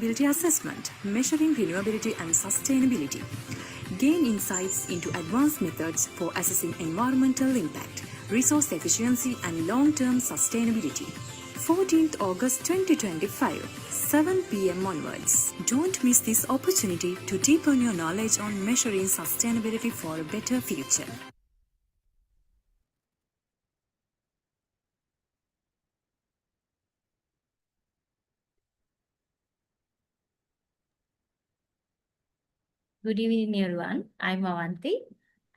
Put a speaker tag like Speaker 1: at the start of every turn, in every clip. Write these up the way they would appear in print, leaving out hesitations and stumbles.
Speaker 1: Renewability Assessment, measuring renewability and sustainability. Gain insights into advanced methods for assessing environmental impact, resource efficiency and long-term sustainability. 14th August 2025, 7 p.m. onwards. Don't miss this opportunity to deepen your knowledge on measuring sustainability for a better future.
Speaker 2: Good evening, everyone. I'm Avanti,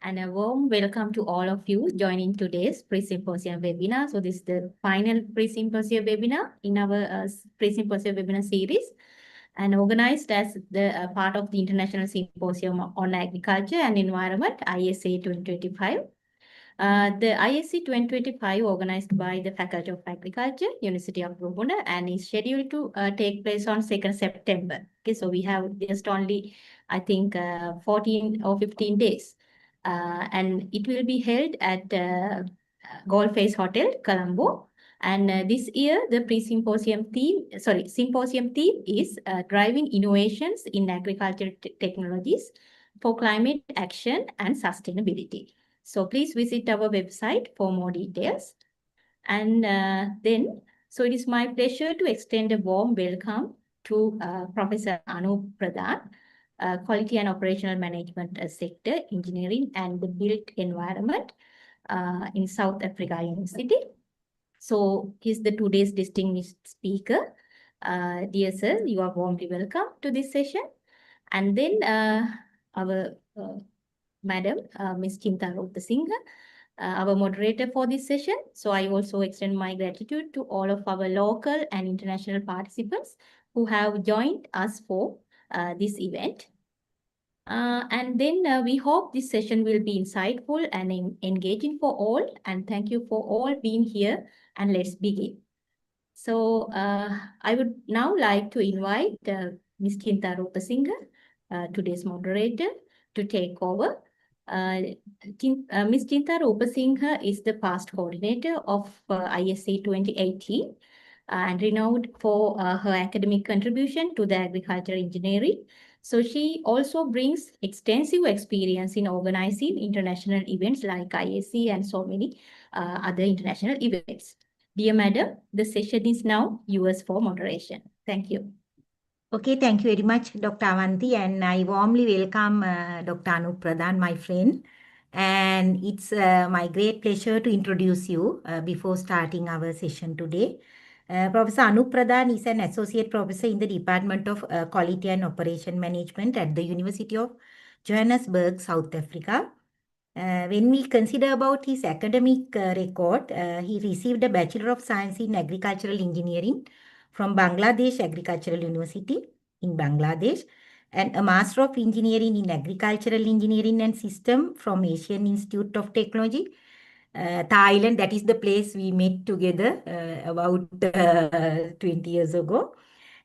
Speaker 2: and a warm welcome to all of you joining today's Pre-Symposium webinar. So this is the final Pre-Symposium webinar in our Pre-Symposium webinar series, and organized as the part of the International Symposium on Agriculture and Environment, ISA 2025. The ISC 2025 organized by the Faculty of Agriculture, University of Rubuna, and is scheduled to take place on 2nd September. Okay, so we have just only, I think, 14 or 15 days. And it will be held at Golf Face Hotel, Colombo. And this year, the symposium theme is driving innovations in agricultural technologies for climate action and sustainability. So please visit our website for more details. And so it is my pleasure to extend a warm welcome to Professor Anup Pradhan, Quality and Operational Management Sector, Engineering and the Built Environment in South Africa University. So he's the today's distinguished speaker. Dear sir, you are warmly welcome to this session. And then our Madam, Ms. Chinta Rupasinghe, our moderator for this session. So I also extend my gratitude to all of our local and international participants who have joined us for this event. And then we hope this session will be insightful and engaging for all. And thank you for all being here. And let's begin. So I would now like to invite Ms. Chinta Rupasinghe, today's moderator, to take over. Ms. Chinta Rupasinghe is the past coordinator of ISA 2018 and renowned for her academic contribution to the agricultural engineering. So she also brings extensive experience in organizing international events like ISC and so many other international events. Dear Madam, the session is now yours for moderation. Thank you.
Speaker 3: Okay, thank you very much, Dr. Avanti, and I warmly welcome Dr. Anup Pradhan, my friend. And it's my great pleasure to introduce you before starting our session today. Professor Anup Pradhan is an associate professor in the Department of Quality and Operation Management at the University of Johannesburg, South Africa. When we consider about his academic record, he received a Bachelor of Science in Agricultural Engineering from Bangladesh Agricultural University in Bangladesh and a Master of Engineering in Agricultural Engineering and System from Asian Institute of Technology, Thailand. That is the place we met together about 20 years ago.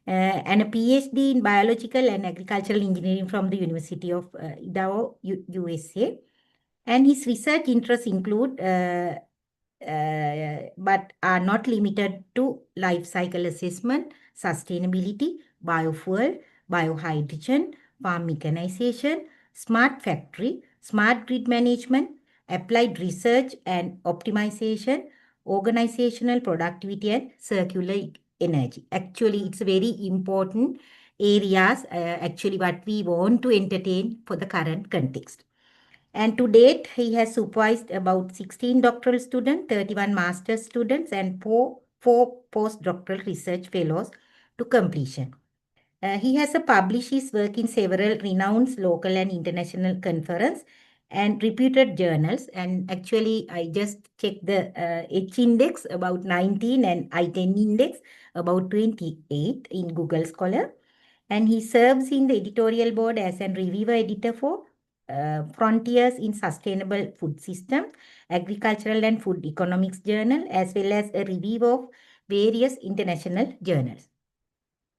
Speaker 3: And a PhD in Biological and Agricultural Engineering from the University of Idaho, USA. And his research interests include, but are not limited to life cycle assessment, sustainability, biofuel, biohydrogen, farm mechanization, smart factory, smart grid management, applied research and optimization, organizational productivity, and circular energy. Actually, it's very important areas, actually what we want to entertain for the current context. And to date, he has supervised about 16 doctoral students, 31 master's students, and four postdoctoral research fellows to completion. He has published his work in several renowned local and international conferences and reputed journals. And actually, I just checked the H index about 19 and I-10 index about 28 in Google Scholar. And he serves in the editorial board as a reviewer editor for Frontiers in Sustainable Food Systems, Agricultural and Food Economics Journal, as well as a review of various international journals.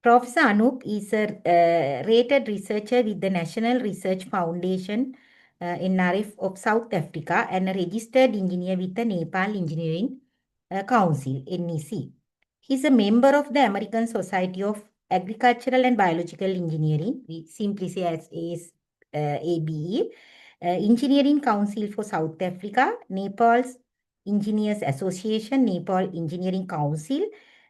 Speaker 3: Professor Anup is a rated researcher with the National Research Foundation, NRF of South Africa, and a registered engineer with the Nepal Engineering Council, NEC. He is a member of the American Society of Agricultural and Biological Engineering, we simply say as ABE, Engineering Council for South Africa, Nepal's Engineers Association, Nepal Engineering Council,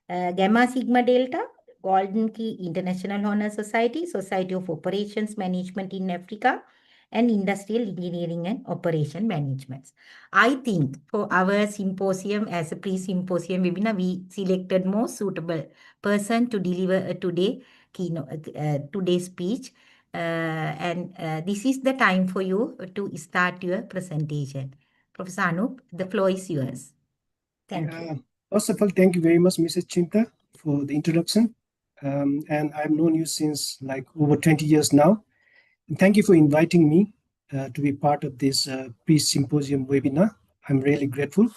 Speaker 3: Gamma Sigma Delta, Golden Key International Honor Society, Society of Operations Management in Africa, and Industrial Engineering and Operation Management. I think for our symposium as a pre-symposium webinar, we selected most suitable person to deliver today's speech. This is the time for you to start your presentation. Professor Anup, the floor is yours. Thank you.
Speaker 4: First of all, thank you very much, Mrs. Chinta, for the introduction. And I've known you since like over 20 years now. And thank you for inviting me to be part of this pre-symposium webinar. I'm really grateful.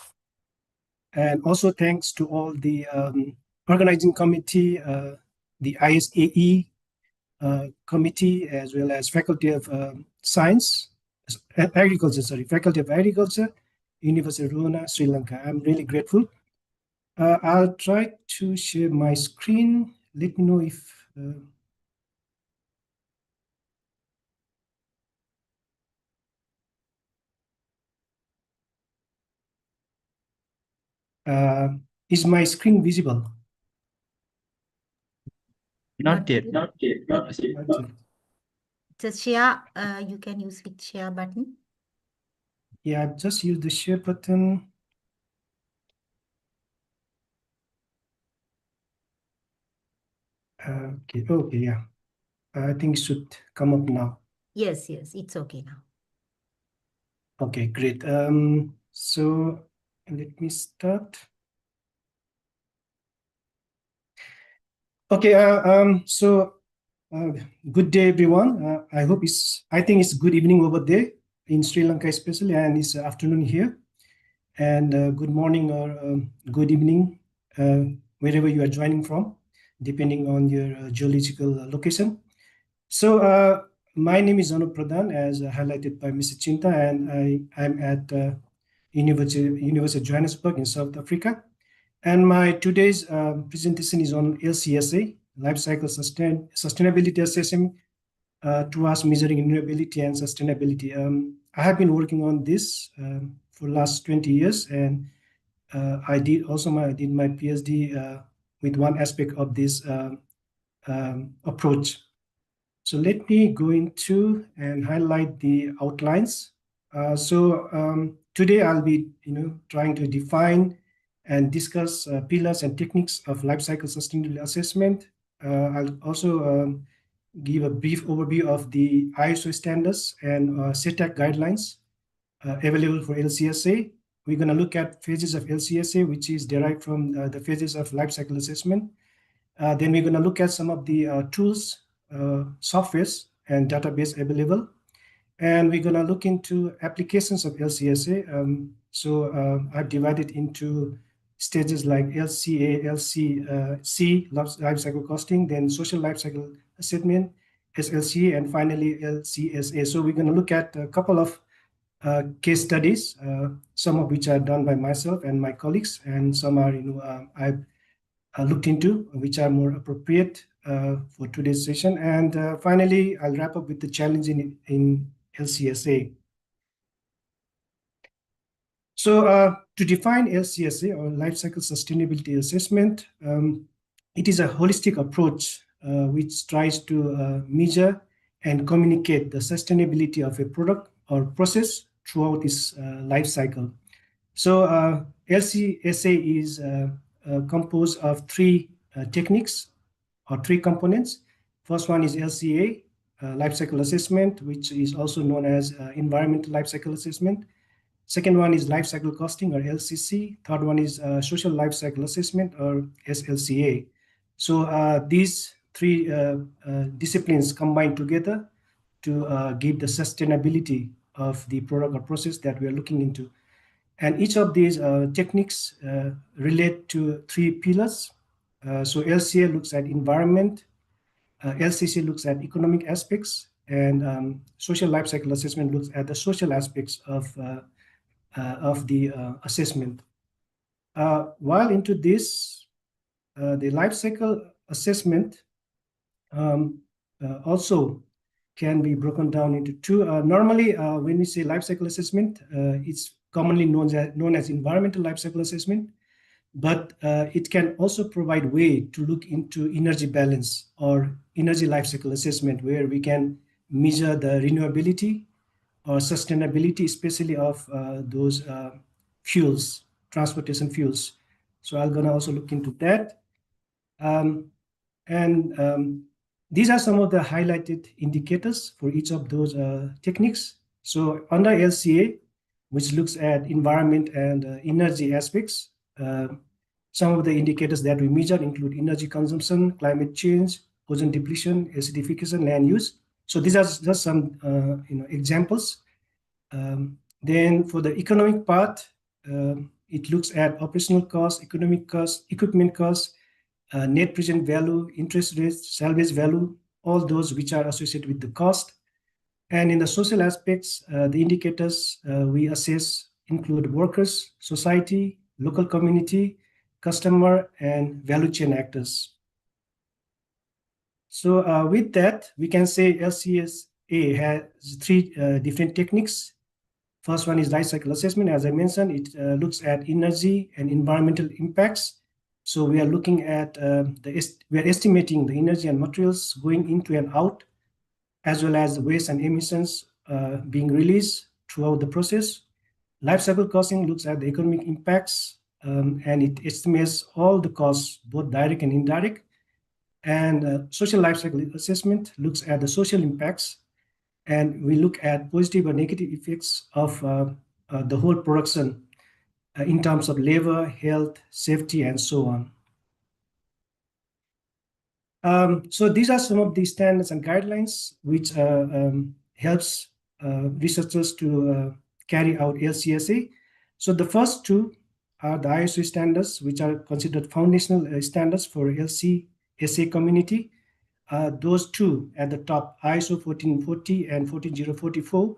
Speaker 4: And also thanks to all the organizing committee, the ISAE committee, as well as Faculty of Faculty of Agriculture, University of Rona, Sri Lanka. I'm really grateful. I'll try to share my screen. Let me know if is my screen visible?
Speaker 5: Not yet.
Speaker 3: Just share, you can use with share button.
Speaker 4: Yeah, I've just used the share button. Okay, yeah. I think it should come up now.
Speaker 3: Yes, it's okay now.
Speaker 4: Okay, great. So let me start. Okay, good day, everyone. I think it's good evening over there in Sri Lanka especially, and it's afternoon here. And good morning or good evening, wherever you are joining from, depending on your geological location. So my name is Anup Pradhan, as highlighted by Mr. Chinta, and I'm at University of Johannesburg in South Africa. And my today's presentation is on LCSA, Life Cycle Sustainability Assessment towards measuring renewability and sustainability. I have been working on this for the last 20 years, and I did my PhD with one aspect of this approach. So let me go into and highlight the outlines. Today I'll be trying to define and discuss pillars and techniques of life cycle sustainability assessment. I'll also give a brief overview of the ISO standards and CETAC guidelines available for LCSA. We're going to look at phases of LCSA, which is derived from the phases of life cycle assessment. Then we're going to look at some of the tools, softwares, and database available. And we're going to look into applications of LCSA. I've divided into stages like LCA, LCC, life cycle costing, then social life cycle assessment, SLCA, and finally LCSA. So we're going to look at a couple of case studies, some of which are done by myself and my colleagues, and some are I've looked into, which are more appropriate for today's session. And finally, I'll wrap up with the challenge in LCSA. So to define LCSA, or Life Cycle Sustainability Assessment, it is a holistic approach which tries to measure and communicate the sustainability of a product or process throughout its life cycle. So LCSA is composed of three techniques or three components. First one is LCA, life cycle assessment, which is also known as environmental life cycle assessment. Second one is life cycle costing, or LCC. Third one is social life cycle assessment, or SLCA. So these three disciplines combine together to give the sustainability of the product or process that we are looking into. And each of these techniques relate to three pillars. So LCA looks at environment, LCC looks at economic aspects, and social life cycle assessment looks at the social aspects of the assessment. While into this, the life cycle assessment also can be broken down into two. Normally, when we say life cycle assessment, it's commonly known as environmental life cycle assessment, but it can also provide way to look into energy balance or energy life cycle assessment, where we can measure the renewability or sustainability, especially of those fuels, transportation fuels. So I'm gonna also look into that. These are some of the highlighted indicators for each of those techniques. So under LCA, which looks at environment and energy aspects, some of the indicators that we measure include energy consumption, climate change, ozone depletion, acidification, land use. So these are just some examples. Then for the economic part, it looks at operational costs, economic costs, equipment costs, net present value, interest rates, salvage value, all those which are associated with the cost. And in the social aspects, the indicators we assess include workers, society, local community, customer, and value chain actors. So with that, we can say LCSA has three different techniques. First one is life cycle assessment. As I mentioned, it looks at energy and environmental impacts. So we are looking at we are estimating the energy and materials going into and out, as well as waste and emissions being released throughout the process. Life cycle costing looks at the economic impacts, and it estimates all the costs, both direct and indirect. And social life cycle assessment looks at the social impacts, and we look at positive or negative effects of the whole production in terms of labor, health, safety, and so on. So these are some of the standards and guidelines which helps researchers to carry out LCSA. So the first two are the ISO standards, which are considered foundational standards for LCSA community. Those two at the top, ISO 14040 and 14044,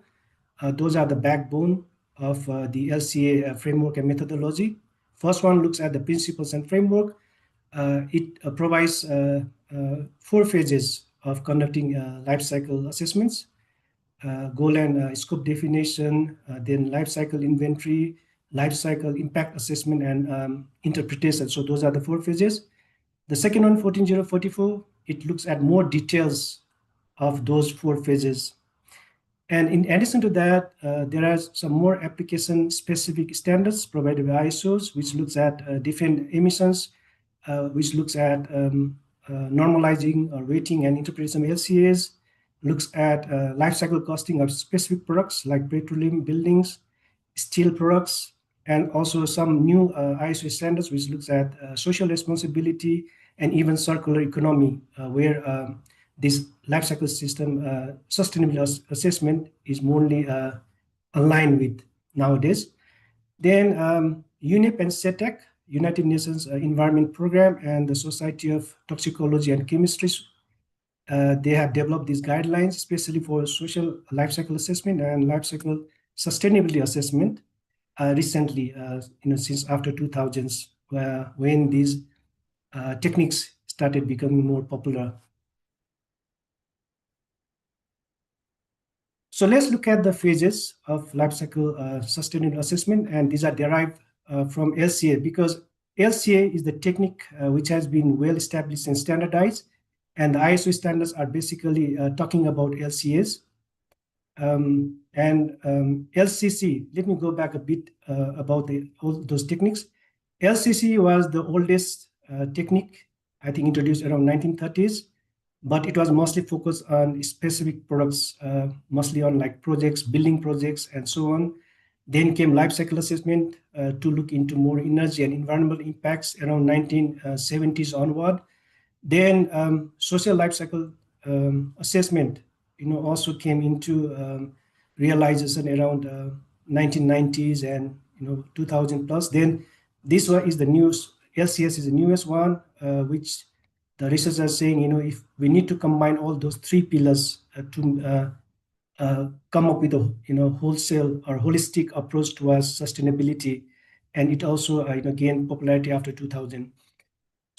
Speaker 4: those are the backbone of the LCA framework and methodology. First one looks at the principles and framework. It provides 4 phases of conducting life cycle assessments: goal and scope definition, then life cycle inventory, life cycle impact assessment, and interpretation. So those are the 4 phases. The second one, 14044, it looks at more details of those 4 phases. And in addition to that, there are some more application-specific standards provided by ISOs, which looks at different emissions, which looks at normalizing or weighting and interpretation of LCAs, looks at life cycle costing of specific products like petroleum, buildings, steel products, and also some new ISO standards, which looks at social responsibility and even circular economy, where this life cycle system sustainability assessment is mainly aligned with nowadays. Then UNEP and SETAC, United Nations Environment Program, and the Society of Toxicology and Chemistry, they have developed these guidelines, especially for social life cycle assessment and life cycle sustainability assessment recently, since after 2000s, when these techniques started becoming more popular. So let's look at the phases of life cycle sustainability assessment, and these are derived from LCA, because LCA is the technique which has been well established and standardized, and the ISO standards are basically talking about LCAs. LCC, let me go back a bit about all those techniques. LCC was the oldest technique, I think introduced around 1930s, but it was mostly focused on specific products, mostly on like projects, building projects, and so on. Then came life cycle assessment to look into more energy and environmental impacts around 1970s onward. Then social life cycle assessment, also came into realization around 1990s and 2000 plus. Then this one is the newest. LCS is the newest one, which the researchers are saying, if we need to combine all those 3 pillars to come up with a wholesale or holistic approach towards sustainability, and it also gained popularity after 2000.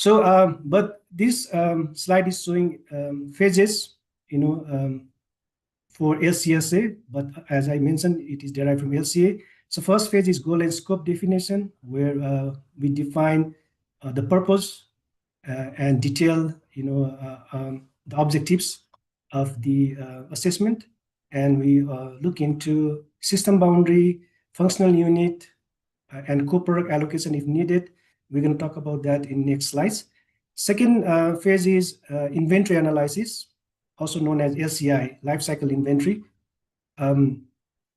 Speaker 4: So, but this slide is showing phases, for LCSA, but as I mentioned, it is derived from LCA. So first phase is goal and scope definition, where we define the purpose and detail, the objectives of the assessment, and we look into system boundary, functional unit, and co-product allocation if needed. We're going to talk about that in next slides. Second phase is inventory analysis, also known as LCI, life cycle inventory.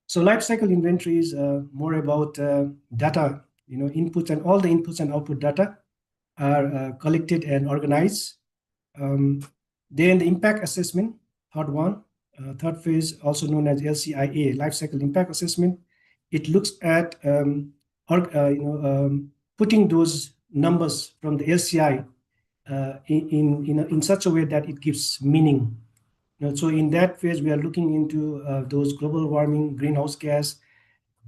Speaker 4: So life cycle inventory is more about data, inputs, and all the inputs and output data are collected and organized. Then the impact assessment, third phase, also known as LCIA, life cycle impact assessment. It looks at putting those numbers from the LCI in such a way that it gives meaning. So in that phase, we are looking into those global warming, greenhouse gas,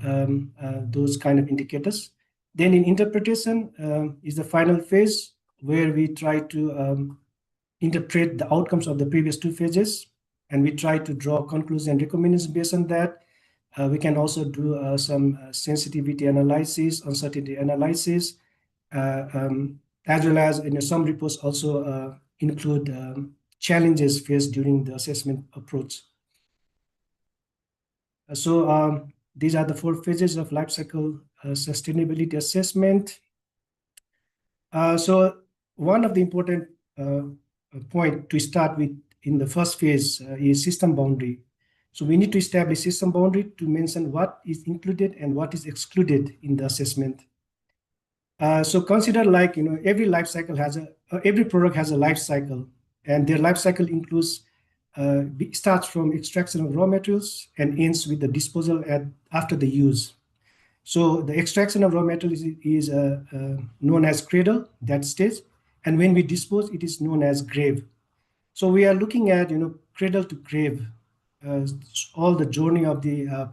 Speaker 4: those kind of indicators. Then in interpretation is the final phase, where we try to interpret the outcomes of the previous two phases, and we try to draw conclusions and recommendations based on that. We can also do some sensitivity analysis, uncertainty analysis, as well as some reports also include challenges faced during the assessment approach. So these are the 4 phases of life cycle sustainability assessment. So one of the important point to start with in the first phase is system boundary. So we need to establish system boundary to mention what is included and what is excluded in the assessment. So consider like, every life cycle has every product has a life cycle, and their life cycle includes, starts from extraction of raw materials and ends with the disposal after the use. So the extraction of raw materials is known as cradle, that stage, and when we dispose, it is known as grave. So we are looking at, cradle to grave, all the journey of the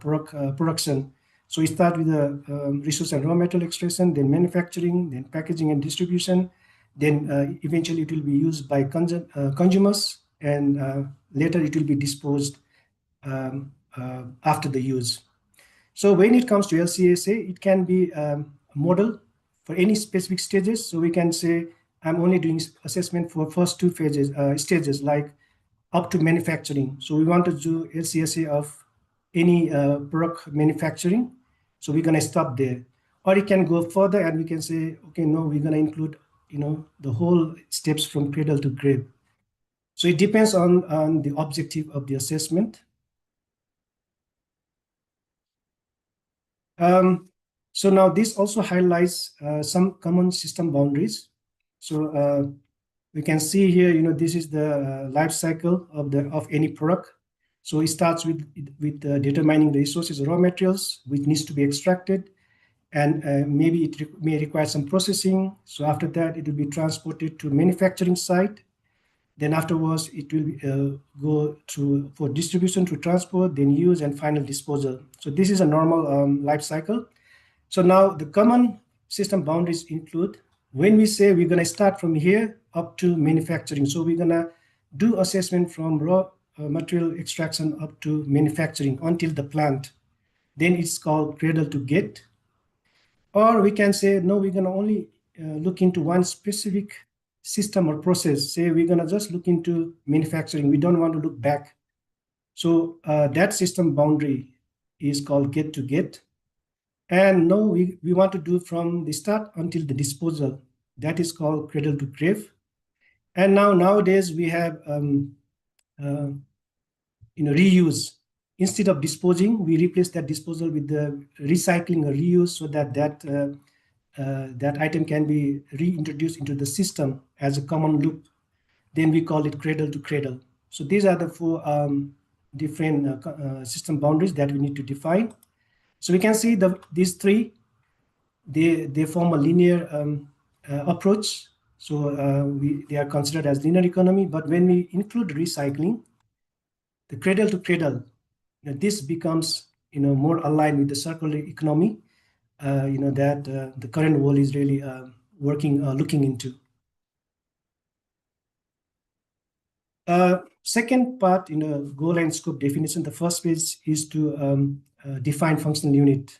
Speaker 4: production. So we start with the resource and raw material extraction, then manufacturing, then packaging and distribution, then eventually it will be used by consumers, and later it will be disposed after the use. So when it comes to LCSA, it can be a model for any specific stages. So we can say, I'm only doing assessment for first 2 phases, stages, like up to manufacturing. So we want to do LCSA of any product manufacturing. So we're going to stop there. Or it can go further, and we can say, okay, no, we're going to include, the whole steps from cradle to grave. So it depends on the objective of the assessment. So now this also highlights some common system boundaries. So we can see here, this is the life cycle of any product. So it starts with determining the resources, raw materials, which needs to be extracted, and maybe it may require some processing. So after that, it will be transported to manufacturing site. Then afterwards, it will go for distribution, to transport, then use, and final disposal. So this is a normal life cycle. So now the common system boundaries include, when we say we're going to start from here up to manufacturing. So we're going to do assessment from raw material extraction up to manufacturing until the plant. Then it's called cradle to gate. Or we can say, no, we're going to only look into one specific system or process. Say we're going to just look into manufacturing. We don't want to look back. So that system boundary is called gate to gate. And no, we want to do from the start until the disposal. That is called cradle to grave. And nowadays we have reuse. Instead of disposing, we replace that disposal with the recycling or reuse, so that item can be reintroduced into the system as a common loop. Then we call it cradle to cradle. So these are the 4 different system boundaries that we need to define. So we can see these 3, they form a linear approach. So they are considered as linear economy. But when we include recycling, the cradle to cradle, this becomes more aligned with the circular economy, that the current world is really looking into. Second part in the goal and scope definition, the first phase is to define functional unit.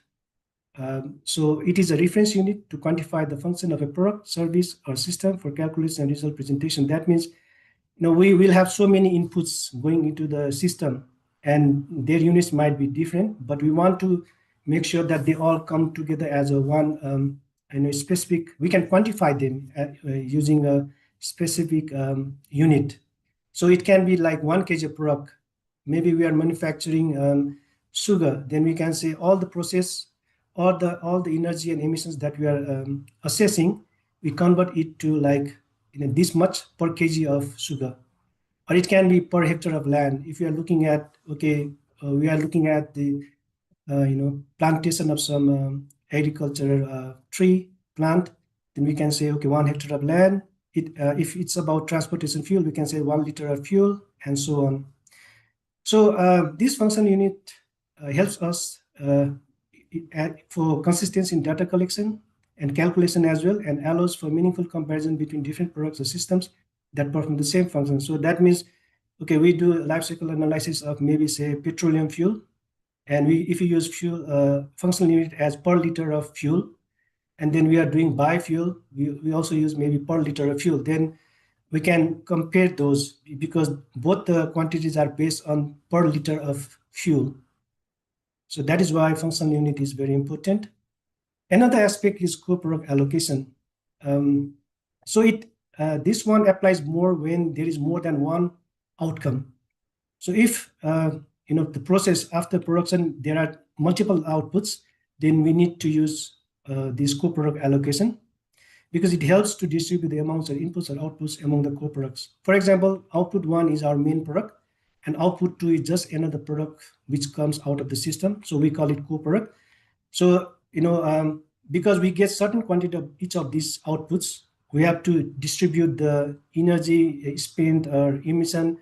Speaker 4: So it is a reference unit to quantify the function of a product, service, or system for calculation and result presentation. That means, we will have so many inputs going into the system, and their units might be different, but we want to make sure that they all come together as a one, specific. We can quantify them using a specific unit. So it can be like 1 kg of product. Maybe we are manufacturing sugar. Then we can say all the process, all the energy and emissions that we are assessing, we convert it to like this much per kg of sugar. Or it can be per hectare of land. If you are looking at, we are looking at the plantation of some agricultural tree plant, then we can say, 1 hectare of land. If it's about transportation fuel, we can say 1 liter of fuel, and so on. So this function unit helps us for consistency in data collection and calculation as well, and allows for meaningful comparison between different products or systems that perform the same function. So that means, we do life cycle analysis of maybe say petroleum fuel, and if you use fuel functional unit as per liter of fuel, and then we are doing biofuel, we also use maybe per liter of fuel, then we can compare those because both the quantities are based on per liter of fuel. So that is why functional unit is very important. Another aspect is co-product allocation. So this one applies more when there is more than one outcome. So if the process after production there are multiple outputs, then we need to use this co-product allocation, because it helps to distribute the amounts of inputs or outputs among the co-products. For example, output 1 is our main product, and output 2 is just another product which comes out of the system. So we call it co-product. So because we get certain quantity of each of these outputs, we have to distribute the energy spent or emission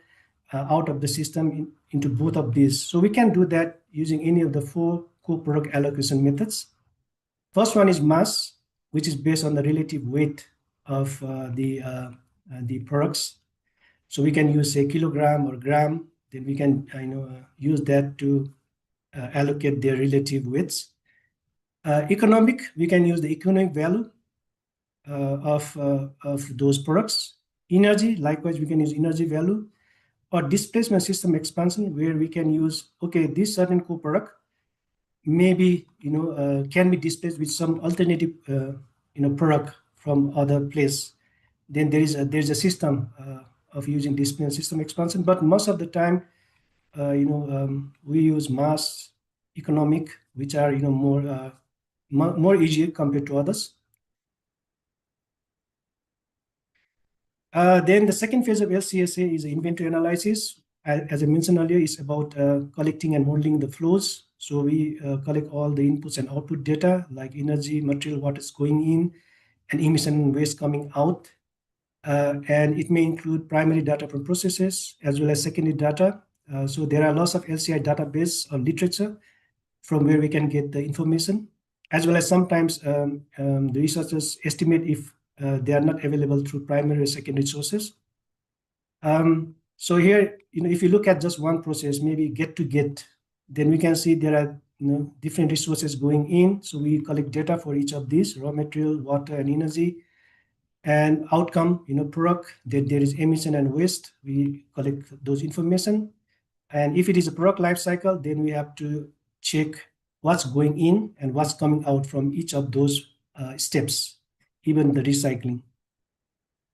Speaker 4: out of the system into both of these. So we can do that using any of the 4 co-product allocation methods. First one is mass, which is based on the relative weight of the products. So we can use say kilogram or gram. Then we can use that to allocate their relative weights. Economic, we can use the economic value of those products. Energy, likewise, we can use energy value. Or displacement system expansion, where we can use this certain co-product maybe can be displaced with some alternative product from other place. Then there's a system of using displacement system expansion, but most of the time we use mass, economic, which are more easier compared to others. Then the second phase of LCSA is inventory analysis. As I mentioned earlier, it's about collecting and modeling the flows. So we collect all the inputs and output data like energy, material, what is going in, and emission and waste coming out. And it may include primary data from processes as well as secondary data. So there are lots of LCI database or literature from where we can get the information, as well as sometimes the researchers estimate if they are not available through primary or secondary sources. So here, if you look at just one process, maybe get to get, then we can see there are different resources going in. So we collect data for each of these: raw material, water, and energy. And outcome, product, that there is emission and waste. We collect those information. And if it is a product life cycle, then we have to check what's going in and what's coming out from each of those steps, even the recycling.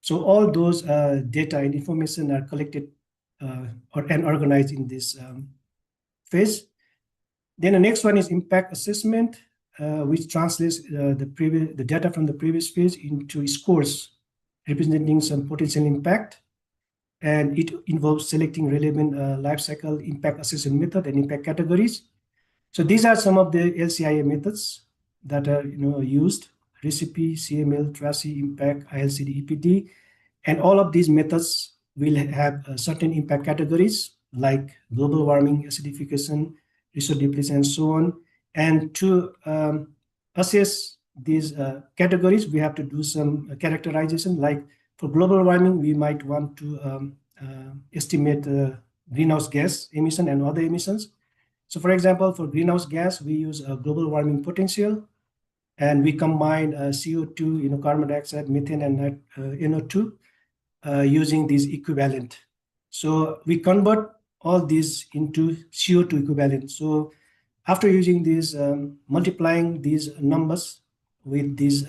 Speaker 4: So all those data and information are collected and organized in this phase. Then the next one is impact assessment, which translates the data from the previous phase into scores representing some potential impact. And it involves selecting relevant life cycle impact assessment method and impact categories. So these are some of the LCIA methods that are used: recipe, CML, TRACI, impact, ILCD, EPD. And all of these methods will have certain impact categories like global warming, acidification, resource depletion, and so on. And to assess these categories, we have to do some characterization. Like for global warming, we might want to estimate greenhouse gas emission and other emissions. So for example, for greenhouse gas, we use a global warming potential, and we combine CO2, carbon dioxide, methane, and NO2 using this equivalent. So we convert all these into CO2 equivalent. So after using these, multiplying these numbers with these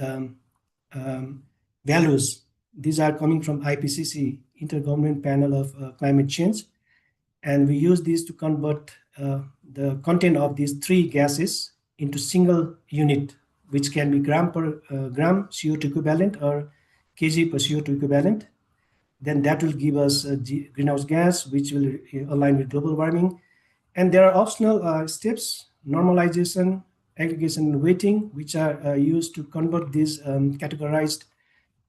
Speaker 4: values, these are coming from IPCC, Intergovernmental Panel of Climate Change. And we use these to convert the content of these three gases into single unit, which can be gram per gram CO2 equivalent or kg per CO2 equivalent. Then that will give us greenhouse gas, which will align with global warming. And there are optional steps, normalization, aggregation, and weighting, which are used to convert these categorized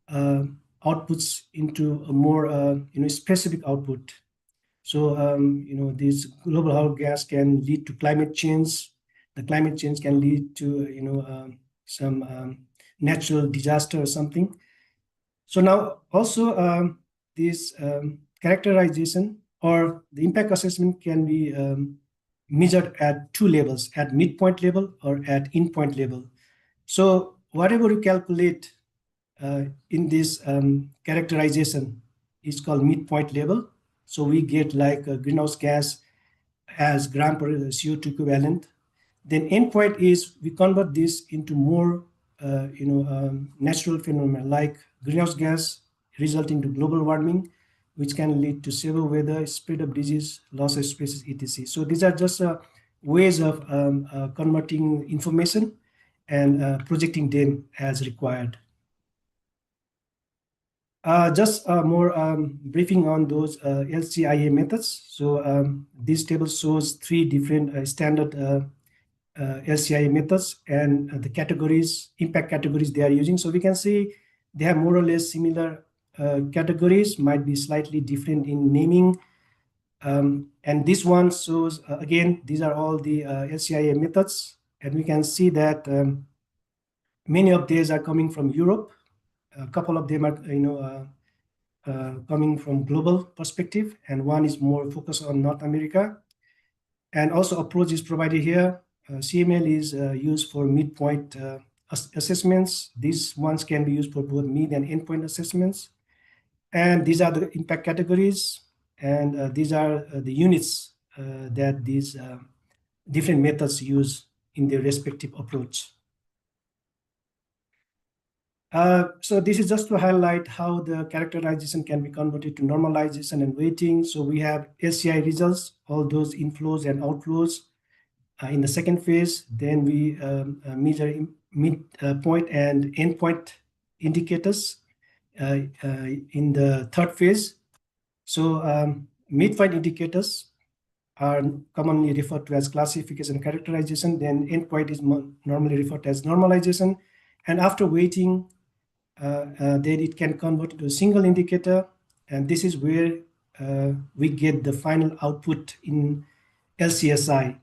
Speaker 4: outputs into a more specific output. So this global hot gas can lead to climate change. The climate change can lead to some natural disaster or something. So now also this characterization or the impact assessment can be measured at two levels, at midpoint level or at endpoint level. So whatever you calculate in this characterization is called midpoint level. So we get like a greenhouse gas as gram per CO2 equivalent. Then endpoint is we convert this into more natural phenomena like greenhouse gas resulting to global warming, which can lead to severe weather, spread of disease, loss of species, etc. So these are just ways of converting information and projecting them as required. Just more briefing on those LCIA methods. So this table shows three different standard LCIA methods and the categories, impact categories they are using. So we can see they have more or less similar categories, might be slightly different in naming. And this one shows, again, these are all the LCIA methods. And we can see that many of these are coming from Europe. A couple of them are, coming from global perspective, and one is more focused on North America. And also approach is provided here. CML is used for midpoint assessments. These ones can be used for both mid and endpoint assessments. And these are the impact categories, and these are the units that these different methods use in their respective approach. So this is just to highlight how the characterization can be converted to normalization and weighting. So we have LCI results, all those inflows and outflows in the second phase. Then we measure midpoint and endpoint indicators in the third phase. So midpoint indicators are commonly referred to as classification and characterization. Then endpoint is normally referred to as normalization. And after weighting, then it can convert to a single indicator, and this is where we get the final output in LCSI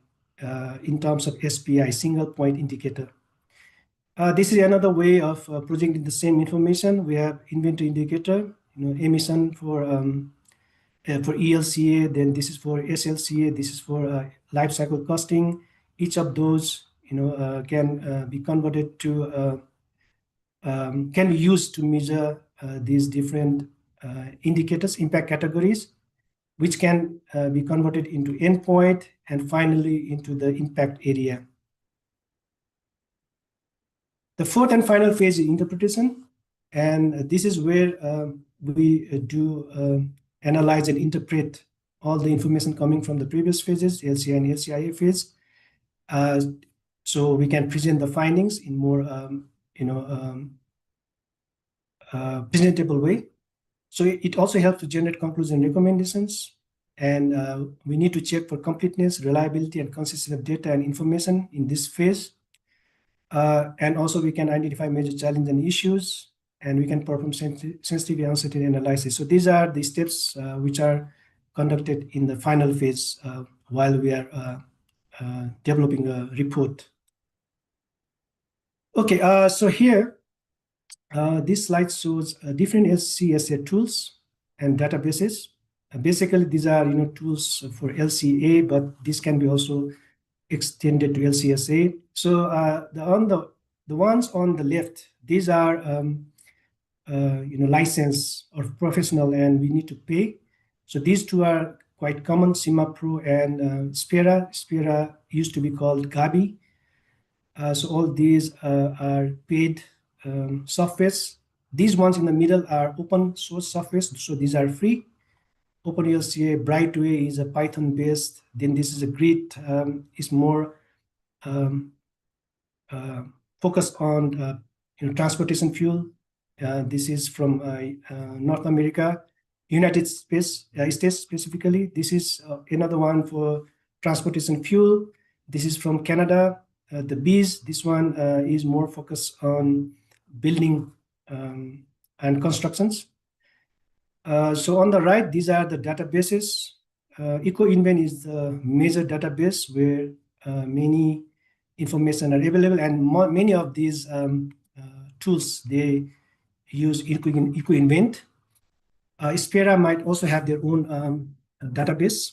Speaker 4: in terms of SPI, single point indicator. This is another way of projecting the same information. We have inventory indicator, emission for ELCA, then this is for SLCA, this is for life cycle costing. Each of those can be converted to can be used to measure these different indicators, impact categories, which can be converted into endpoint and finally into the impact area. The fourth and final phase is interpretation, and this is where we do analyze and interpret all the information coming from the previous phases, LCI and LCIA phase. So we can present the findings in more presentable way. So it also helps to generate conclusions and recommendations. And we need to check for completeness, reliability, and consistency of data and information in this phase. And also we can identify major challenges and issues, and we can perform sensitivity and uncertainty analysis. So these are the steps which are conducted in the final phase while we are developing a report. Okay, so here, this slide shows different SCSA tools and databases. Basically, these are tools for LCA, but this can be also extended to LCSA. So the ones on the left, these are license or professional, and we need to pay. So these two are quite common: CIMA Pro and Spera. Spera used to be called Gabi. So all these are paid softwares. These ones in the middle are open source softwares, so these are free. OpenLCA Brightway is a Python based. Then this is a Grid, is more focused on transportation fuel. This is from North America, United States specifically. This is another one for transportation fuel. This is from Canada. The Bees, this one is more focused on building and constructions. So on the right, these are the databases. EcoInvent is the major database where many information are available, and many of these tools, they use EcoInvent. Spera might also have their own database.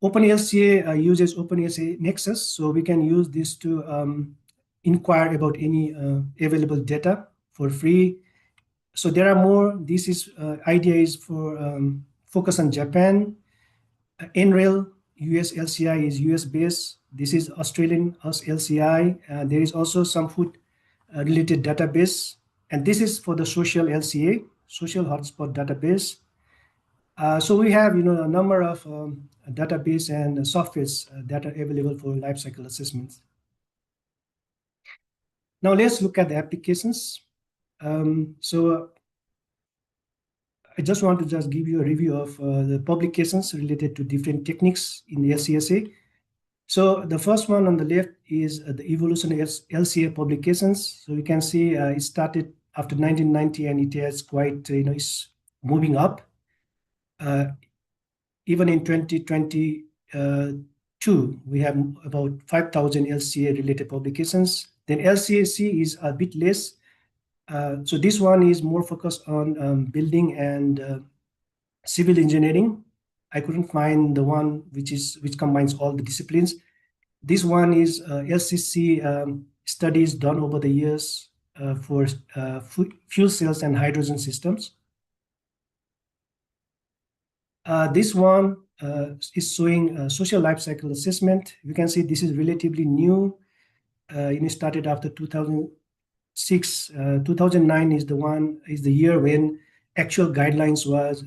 Speaker 4: OpenLCA uses OpenLCA Nexus, so we can use this to inquire about any available data for free. So there are more. This is idea is for focus on Japan. NREL US LCI is US based. This is Australian LCI. There is also some food related database, and this is for the social LCA, social hotspot database. So we have a number of database and softwares that are available for life cycle assessments. Now let's look at the applications. So I just want to give you a review of the publications related to different techniques in the LCSA. So the first one on the left is the evolution of LCA publications. So you can see it started after 1990, and it has quite, it's moving up. Even in 2022, we have about 5,000 LCA related publications. Then LCAC is a bit less. So this one is more focused on building and civil engineering. I couldn't find the one which combines all the disciplines. This one is LCC studies done over the years for fuel cells and hydrogen systems. This one is showing social life cycle assessment. You can see this is relatively new. It started after 2006. 2009 is the year when actual guidelines was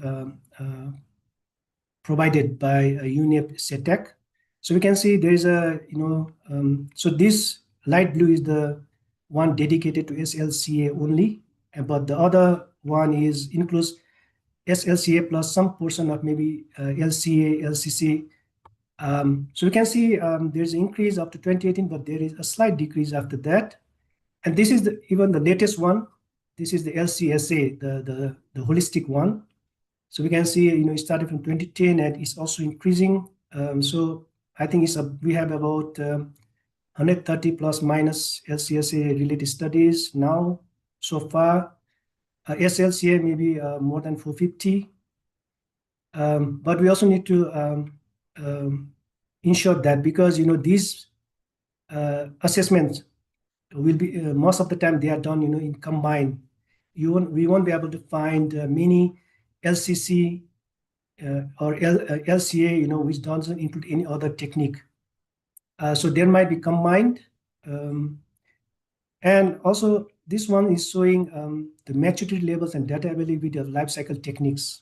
Speaker 4: provided by UNEP CETEC. So we can see there is a so this light blue is the one dedicated to SLCA only, but the other one includes SLCA plus some portion of maybe LCA, LCC. So we can see there's an increase up to 2018, but there is a slight decrease after that. And this is even the latest one. This is the LCSA, the holistic one. So we can see, it started from 2010 and it's also increasing. So I think we have about 130 plus minus LCSA related studies now so far. SLCA maybe more than 450. But we also need to ensure that, because these assessments will be most of the time they are done in combined. We won't be able to find many LCC or LCA which doesn't include any other technique. So there might be combined. And also this one is showing the maturity levels and data availability of life cycle techniques.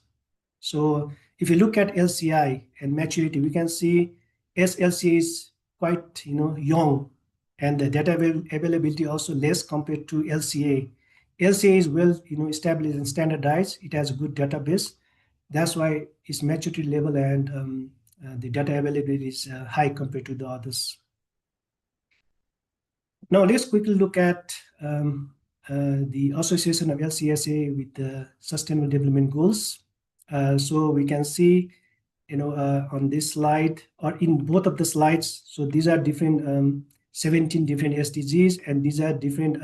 Speaker 4: So if you look at LCI and maturity, we can see SLCA is quite young, and the data availability also less compared to LCA. LCA is well established and standardized. It has a good database. That's why its maturity level and the data availability is high compared to the others. Now let's quickly look at the association of LCSA with the Sustainable Development Goals. So we can see, on this slide or in both of the slides. So these are different 17 different SDGs, and these are different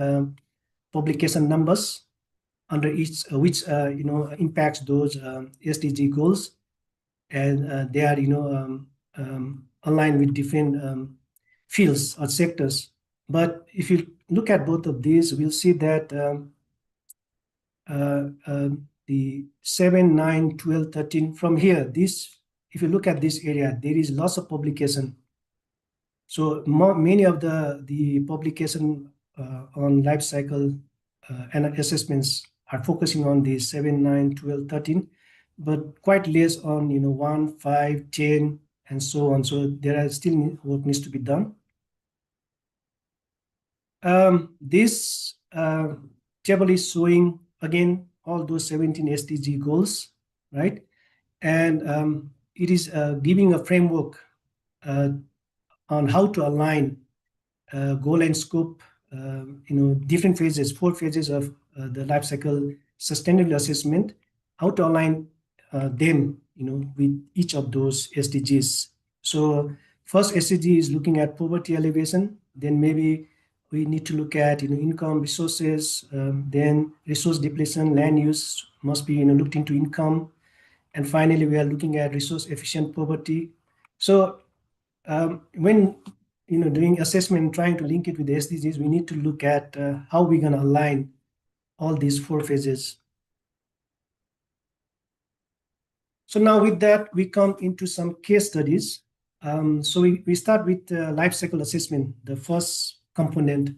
Speaker 4: publication numbers under each, which impacts those SDG goals. and they are aligned with different fields or sectors. But if you look at both of these, we'll see that the 7, 9, 12, 13, from here, this, if you look at this area, there is lots of publication. So many of the publication on life cycle and assessments are focusing on the 7, 9, 12, 13, but quite less on 1, 5, 10, and so on. So there are still work needs to be done. This table is showing again all those 17 SDG goals, right? And it is giving a framework on how to align goal and scope, different phases, 4 phases of the life cycle sustainability assessment, how to align them, with each of those SDGs. So first SDG is looking at poverty elevation. Then maybe we need to look at income, resources. Then resource depletion, land use must be looked into income. And finally, we are looking at resource efficient poverty. So when doing assessment and trying to link it with the SDGs, we need to look at how we're going to align all these 4 phases. So now with that, we come into some case studies. So we start with life cycle assessment, the first component.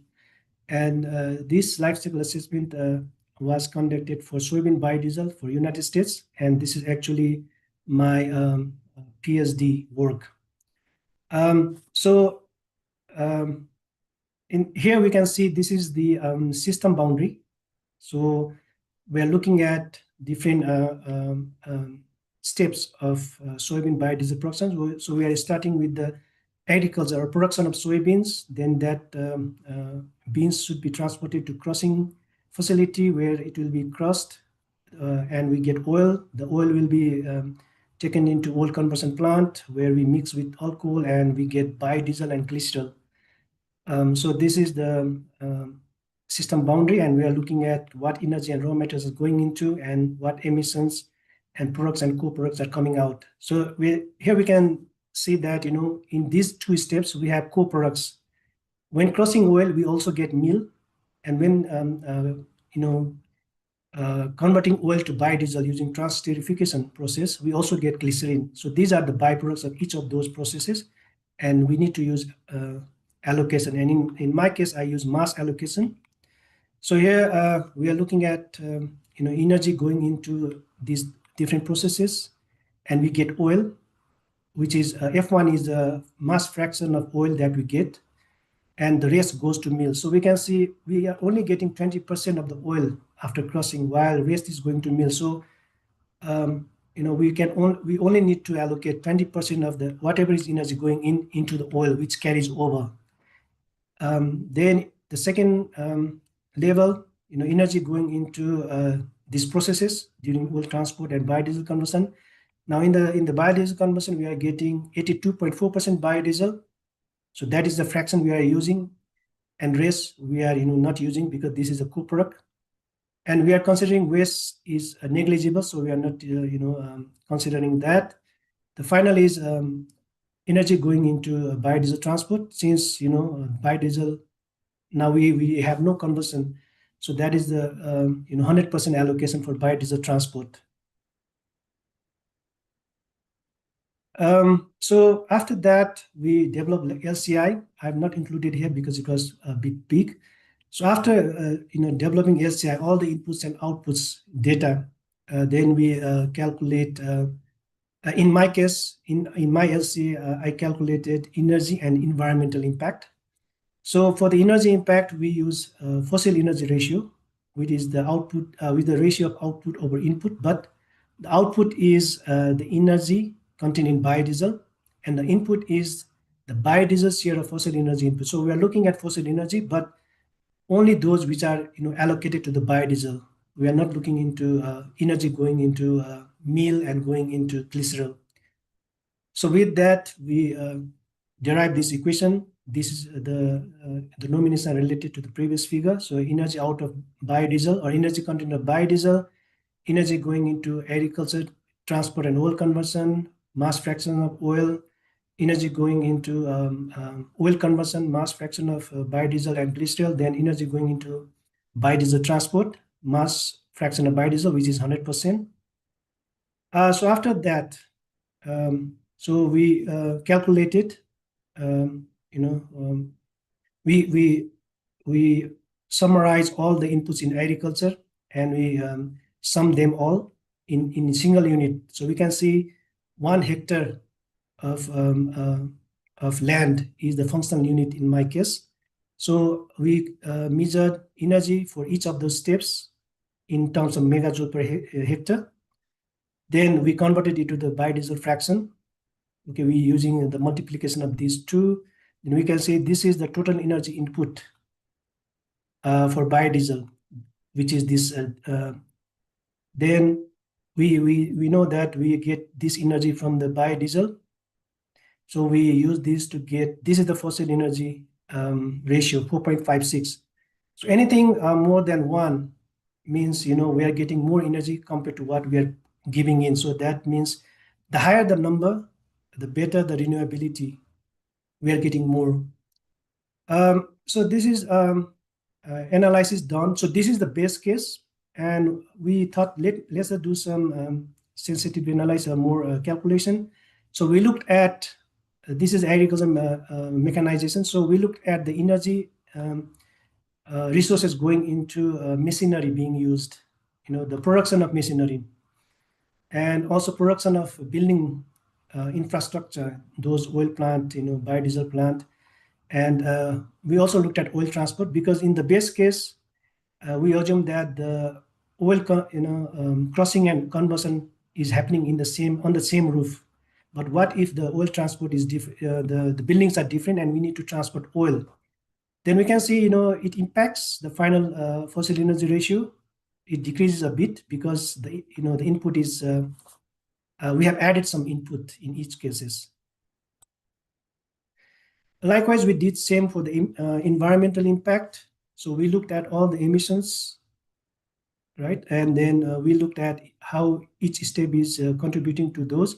Speaker 4: And this life cycle assessment was conducted for soybean biodiesel for United States. And this is actually my PhD work. In here we can see this is the system boundary. So we're looking at different steps of soybean biodiesel production. So we are starting with the agriculture or production of soybeans. Then that beans should be transported to crushing facility where it will be crushed and we get oil. The oil will be taken into oil conversion plant where we mix with alcohol and we get biodiesel and glycerol. So this is the system boundary, and we are looking at what energy and raw materials are going into and what emissions and products and co-products are coming out. So here we can see that, in these 2 steps, we have co-products. When crushing oil, we also get meal. And when, converting oil to biodiesel using transesterification process, we also get glycerin. So these are the byproducts of each of those processes, and we need to use allocation. And in my case, I use mass allocation. So here we are looking at energy going into these different processes, and we get oil, which is F1 is the mass fraction of oil that we get, and the rest goes to mill. So we can see we are only getting 20% of the oil after crushing, while rest is going to mill. So we only need to allocate 20% of the whatever is energy going into the oil, which carries over. Then the second level, energy going into these processes during oil transport and biodiesel conversion. Now in the biodiesel conversion, we are getting 82.4% biodiesel. So that is the fraction we are using, and rest we are not using because this is a co-product. And we are considering waste is negligible, so we are not considering that. The final is energy going into biodiesel transport, since biodiesel now we have no conversion, so that is the 100% allocation for biodiesel transport. So after that, we developed LCI. I have not included here because it was a bit big. So after developing LCI, all the inputs and outputs data, then we calculate. In my case, in my LCI, I calculated energy and environmental impact. So for the energy impact, we use fossil energy ratio, which is the output with the ratio of output over input. But the output is the energy contained in biodiesel, and the input is the biodiesel share of fossil energy input. So we are looking at fossil energy, but only those which are allocated to the biodiesel. We are not looking into energy going into meal and going into glycerol. So with that, we derive this equation. This is the nomination related to the previous figure. So energy out of biodiesel, or energy content of biodiesel, energy going into agriculture, transport and oil conversion, mass fraction of oil, energy going into oil conversion, mass fraction of biodiesel and glycerol, then energy going into biodiesel transport, mass fraction of biodiesel, which is 100%. So after that, so we calculated, we summarize all the inputs in agriculture, and we sum them all in single unit. So we can see 1 hectare of land is the functional unit in my case. So we measured energy for each of those steps in terms of megajoule per hectare. Then we converted it to the biodiesel fraction. Okay, we using the multiplication of these two. Then we can say this is the total energy input for biodiesel, which is this. Then we know that we get this energy from the biodiesel. So we use this to get, this is the fossil energy ratio, 4.56. So anything more than 1 means, we are getting more energy compared to what we are giving in. So that means the higher the number, the better the renewability. We are getting more. So this is analysis done. So this is the base case. And we thought, let's do some sensitivity analysis or more calculation. So we looked at, this is agriculture mechanization. So we looked at the energy resources going into machinery being used, the production of machinery, and also production of building infrastructure, those oil plant, biodiesel plant. And we also looked at oil transport, because in the base case, we assume that the oil crossing and conversion is happening on the same roof. But what if the oil transport is different, the buildings are different, and we need to transport oil? Then we can see, it impacts the final fossil energy ratio. It decreases a bit because the input is, we have added some input in each cases. Likewise, we did same for the environmental impact. So we looked at all the emissions, right? And then we looked at how each step is contributing to those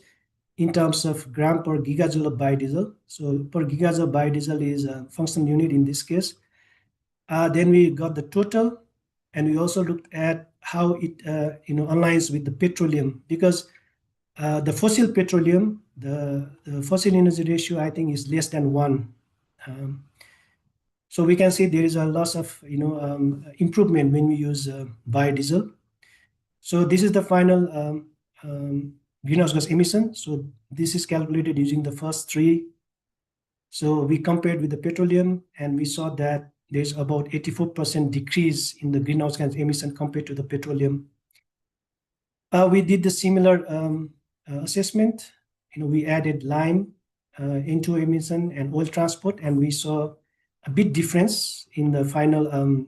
Speaker 4: in terms of gram per gigajoule of biodiesel. So per gigajoule of biodiesel is a functional unit in this case. Then we got the total, and we also looked at how it aligns with the petroleum, because the fossil petroleum, the fossil energy ratio, I think, is less than 1. So we can see there is a loss of improvement when we use biodiesel. So this is the final greenhouse gas emission. So this is calculated using the first 3. So we compared with the petroleum, and we saw that there's about 84% decrease in the greenhouse gas emission compared to the petroleum. We did the similar assessment. We added lime, N2 emission, and oil transport, and we saw a big difference in the final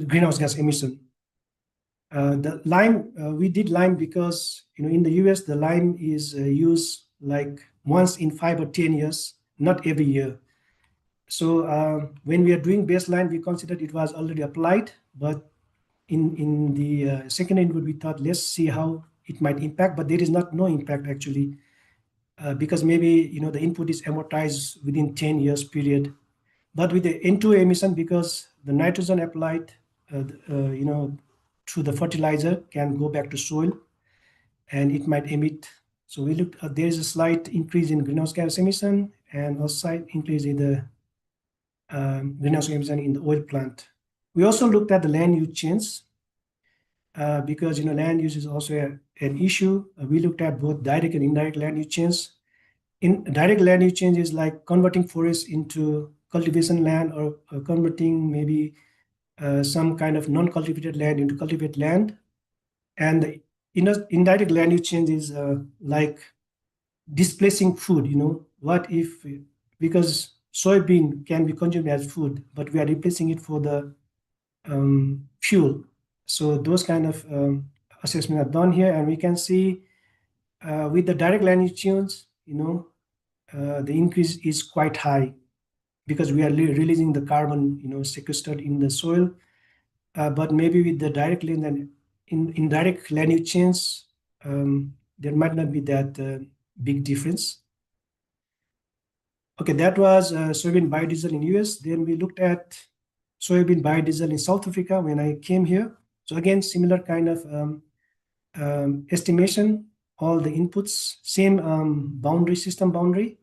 Speaker 4: greenhouse gas emission. The lime, we did lime because in the US the lime is used like once in 5 or 10 years, not every year. So when we are doing baseline, we considered it was already applied, but in the second input, we thought, let's see how it might impact, but there is no impact actually, because maybe the input is amortized within 10 years period. But with the N2 emission, because the nitrogen applied through the fertilizer can go back to soil, and it might emit. So we looked at, there is a slight increase in greenhouse gas emission, and a slight increase in the greenhouse gas emission in the oil plant. We also looked at the land use change, because land use is also an issue. We looked at both direct and indirect land use change. In direct land use change is like converting forest into cultivation land, or converting maybe some kind of non-cultivated land into cultivated land. And the indirect land use change is like displacing food. What if, because soybean can be consumed as food, but we are replacing it for the fuel. So those kind of assessment are done here, and we can see with the direct land use change, the increase is quite high, because we are releasing the carbon, sequestered in the soil. But maybe with the direct land and indirect land use change, there might not be that big difference. Okay, that was soybean biodiesel in US. Then we looked at soybean biodiesel in South Africa when I came here. So again, similar kind of estimation, all the inputs, same system boundary.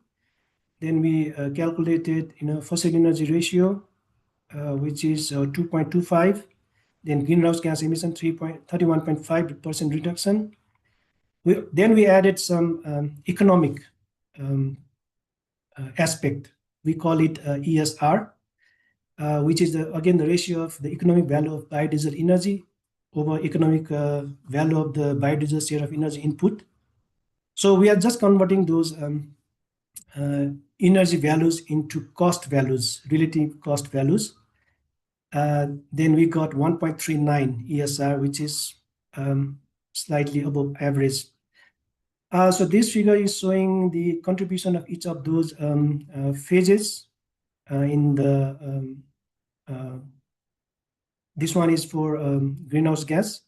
Speaker 4: Then we calculated, fossil energy ratio, which is 2.25. Then greenhouse gas emission 31.5% reduction. Then we added some economic aspect. We call it ESR, which is again the ratio of the economic value of biodiesel energy over economic value of the biodiesel share of energy input. So we are just converting those energy values into cost values, relative cost values. Then we got 1.39 ESR, which is slightly above average. So this figure is showing the contribution of each of those phases in the this one is for greenhouse gas.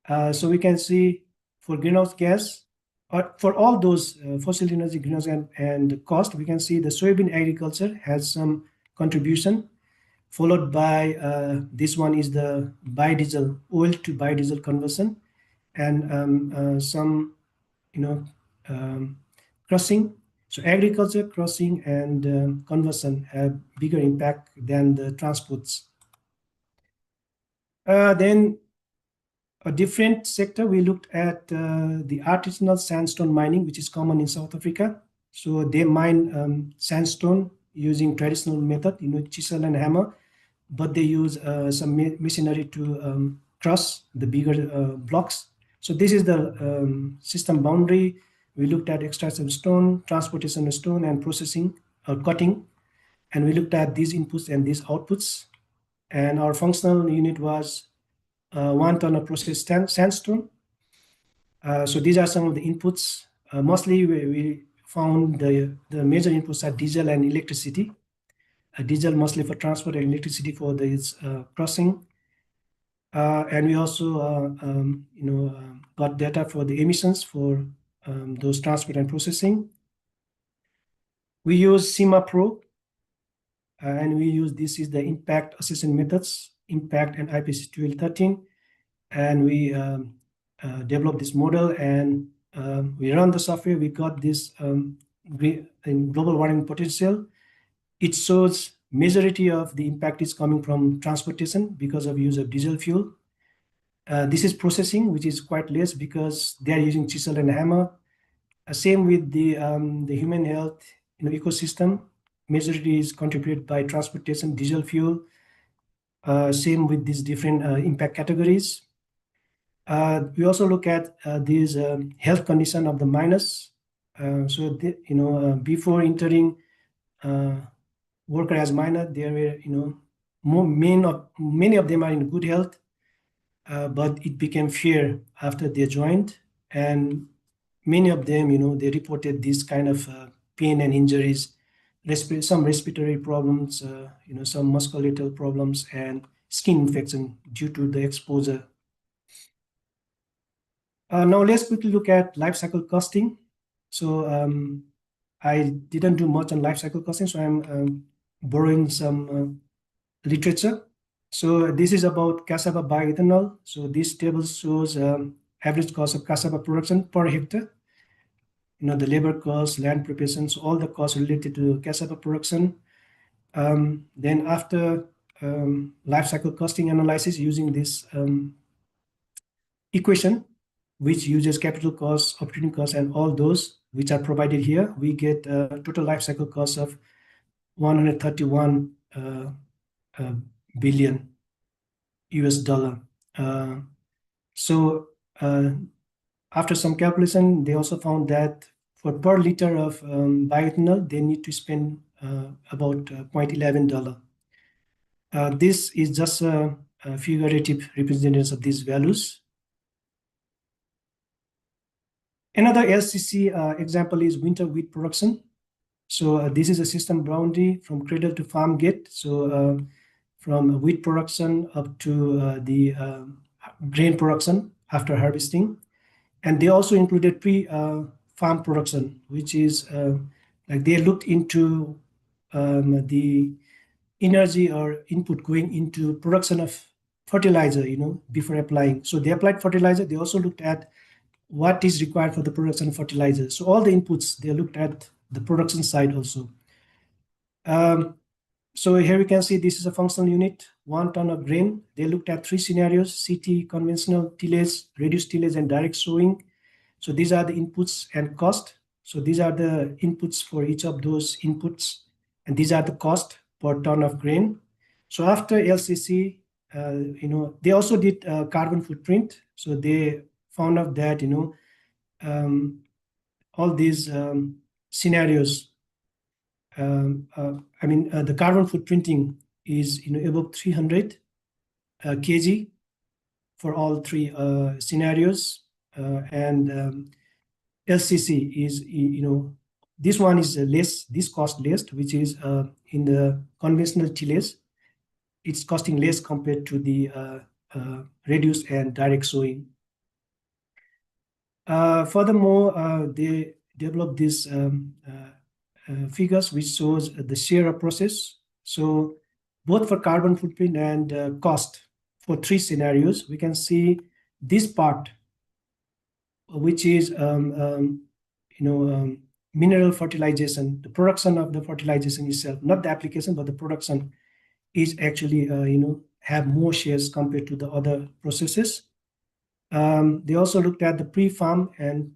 Speaker 4: So we can see for greenhouse gas, or for all those fossil energy, greenhouse gas and cost, we can see the soybean agriculture has some contribution, followed by this one is the biodiesel, oil to biodiesel conversion, and some, crushing. So agriculture, crushing, and conversion have bigger impact than the transports. Then a different sector, we looked at the artisanal sandstone mining, which is common in South Africa. So they mine sandstone using traditional method, chisel and hammer, but they use some machinery to crush the bigger blocks. So this is the system boundary. We looked at extraction of stone, transportation of stone, and processing or cutting. And we looked at these inputs and these outputs. And our functional unit was 1 ton of processed sandstone. So these are some of the inputs. Mostly we found the major inputs are diesel and electricity. Diesel mostly for transport and electricity for this crushing. And we also, got data for the emissions for those transport and processing. We use CIMA Pro, and we use this is the impact assessment methods, impact and IPC 1213, and we developed this model and we run the software. We got this global warming potential. It shows majority of the impact is coming from transportation because of use of diesel fuel. This is processing, which is quite less because they are using chisel and hammer. Same with the human health ecosystem. Majority is contributed by transportation, diesel fuel. Same with these different impact categories. We also look at these health condition of the miners. Before entering worker as miner, there were many of them are in good health, but it became fear after they joined, and many of them, they reported this kind of pain and injuries, some respiratory problems, some musculoskeletal problems, and skin infection due to the exposure. Now let's quickly look at life cycle costing. So I didn't do much on life cycle costing, so I'm borrowing some literature. So this is about cassava bioethanol. So this table shows average cost of cassava production per hectare. The labor cost, land preparation, so all the costs related to cassava production. Then after life cycle costing analysis using this equation, which uses capital costs, operating costs, and all those which are provided here, we get a total life cycle cost of 131 billion US dollar. After some calculation, they also found that for per liter of bioethanol, they need to spend about $0.11. This is just a figurative representation of these values. Another LCC example is winter wheat production. So this is a system boundary from cradle to farm gate. So from wheat production up to the grain production after harvesting. And they also included pre-farm production, which is like they looked into the energy or input going into production of fertilizer, before applying. So they applied fertilizer. They also looked at what is required for the production of fertilizer. So all the inputs, they looked at the production side also. So here we can see this is a functional unit, 1 ton of grain. They looked at 3 scenarios: CT, conventional tillage, reduced tillage, and direct sowing. So these are the inputs and cost. So these are the inputs for each of those inputs, and these are the cost per ton of grain. So after LCC, they also did carbon footprint. So they found out that, all these scenarios, the carbon footprinting is, above 300 kg for all 3 scenarios. And LCC is, this one is less, this cost less, which is in the conventional tillage, it's costing less compared to the reduced and direct sowing. Furthermore, they developed these figures which shows the share of process. So both for carbon footprint and cost for 3 scenarios, we can see this part, which is mineral fertilization, the production of the fertilization itself, not the application, but the production is actually have more shares compared to the other processes. They also looked at the pre-farm and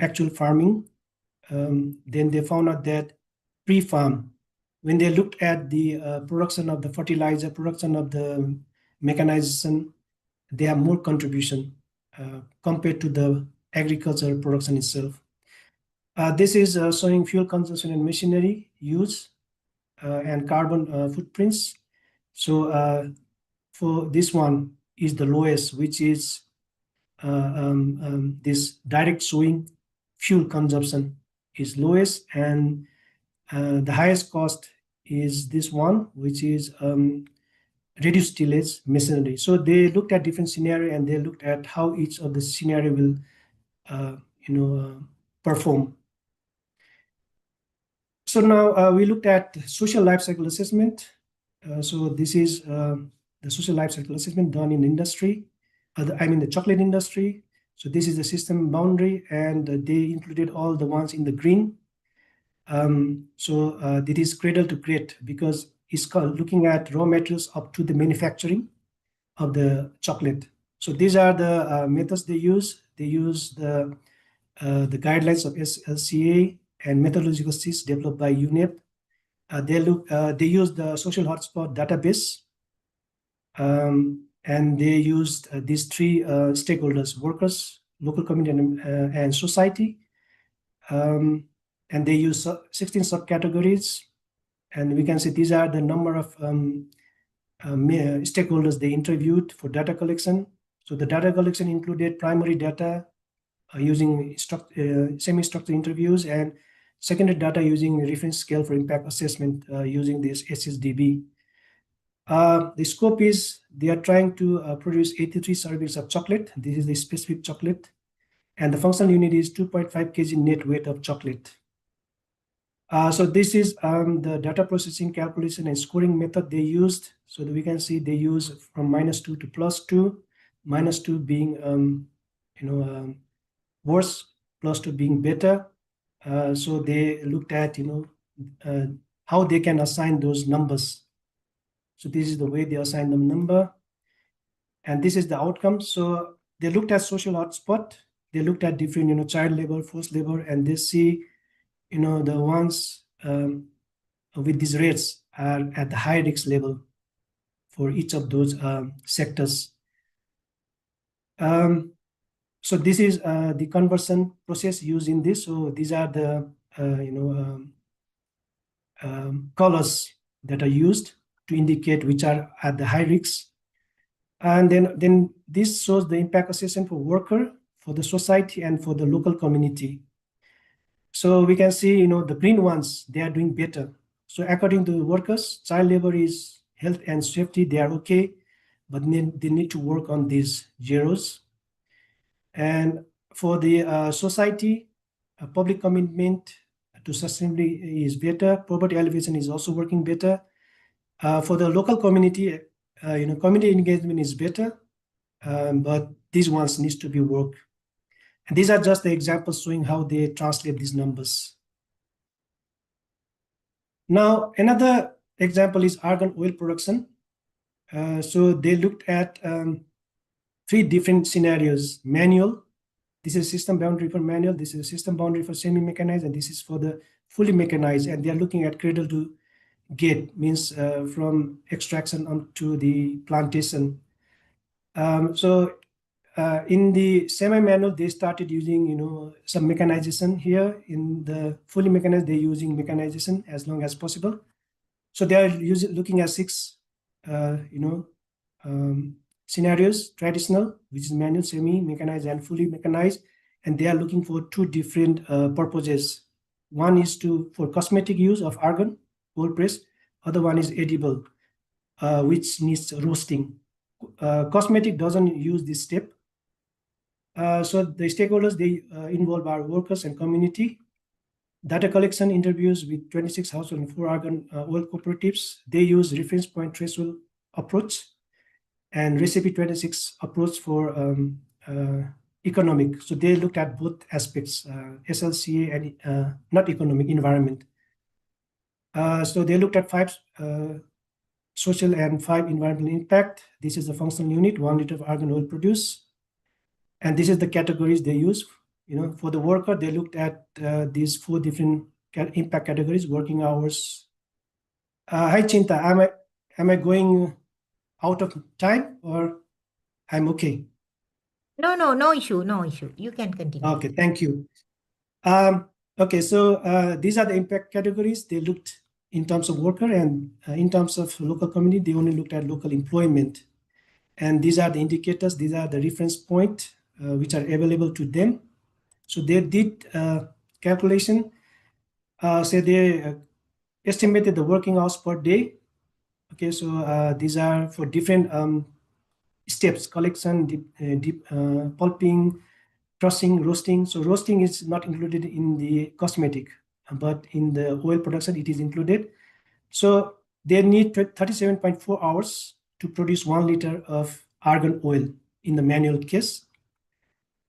Speaker 4: actual farming. Then they found out that pre-farm, when they looked at the production of the fertilizer, production of the mechanization, they have more contribution compared to the agricultural production itself. This is showing fuel consumption and machinery use and carbon footprints. So for this one is the lowest, which is this direct sowing fuel consumption is lowest, and the highest cost is this one, which is reduced tillage machinery. So they looked at different scenario, and they looked at how each of the scenario will perform. So now we looked at social life cycle assessment. So this is the social life cycle assessment done in industry, the chocolate industry. So this is the system boundary, and they included all the ones in the green. So it is cradle to crate, because it's called looking at raw materials up to the manufacturing of the chocolate. So these are the methods they use. They use the guidelines of SLCA and methodological sheets developed by UNEP. They use the social hotspot database, and they used these 3 stakeholders: workers, local community, and society. And they use 16 subcategories, and we can see these are the number of stakeholders they interviewed for data collection. So the data collection included primary data using semi-structured interviews, and secondary data using reference scale for impact assessment using this SSDB. The scope is they are trying to produce 83 servings of chocolate. This is the specific chocolate, and the functional unit is 2.5 kg net weight of chocolate. So this is the data processing, calculation, and scoring method they used. So that we can see they use from -2 to +2, -2 being worse, +2 being better. So they looked at how they can assign those numbers. So this is the way they assign them number, and this is the outcome. So they looked at social hotspot. They looked at different child labor, forced labor, and they see the ones with these rates are at the high risk level for each of those sectors. So this is the conversion process used in this. So these are the colors that are used to indicate which are at the high risk. And then this shows the impact assessment for worker, for the society, and for the local community. So we can see, the green ones, they are doing better. So according to the workers, child labor is health and safety, they are okay, but they need to work on these zeros. And for the society, public commitment to sustainability is better. Poverty elevation is also working better. For the local community, community engagement is better, but these ones needs to be worked. And these are just the examples showing how they translate these numbers. Now, another example is argan oil production. So they looked at 3 different scenarios: manual, this is system boundary for manual, this is system boundary for semi-mechanized, and this is for the fully mechanized. And they are looking at cradle to gate, means from extraction onto the plantation. In the semi-manual, they started using, some mechanization here. In the fully mechanized, they're using mechanization as long as possible. So they are looking at 6, scenarios: traditional, which is manual, semi-mechanized, and fully mechanized. And they are looking for 2 different purposes. One is for cosmetic use of argan, cold press. Other one is edible, which needs roasting. Cosmetic doesn't use this step. So the stakeholders, they involve our workers and community. Data collection interviews with 26 household and 4 argan oil cooperatives. They use reference point threshold approach and recipe 26 approach for economic. So they looked at both aspects, SLCA and not economic, environment. So they looked at 5 social and 5 environmental impact. This is the functional unit, 1 liter of argan oil produced. And this is the categories they use. For the worker, they looked at these 4 different impact categories: working hours. Hi, Chinta, am I going out of time, or I'm okay?
Speaker 3: No issue. You can continue.
Speaker 4: Okay, thank you. Okay, so these are the impact categories. They looked in terms of worker, and in terms of local community, they only looked at local employment. And these are the indicators. These are the reference point which are available to them. So they did calculation. Say they estimated the working hours per day. Okay, so these are for different steps: collection, pulping, crushing, roasting. So roasting is not included in the cosmetic, but in the oil production, it is included. So they need 37.4 hours to produce 1 liter of argan oil in the manual case.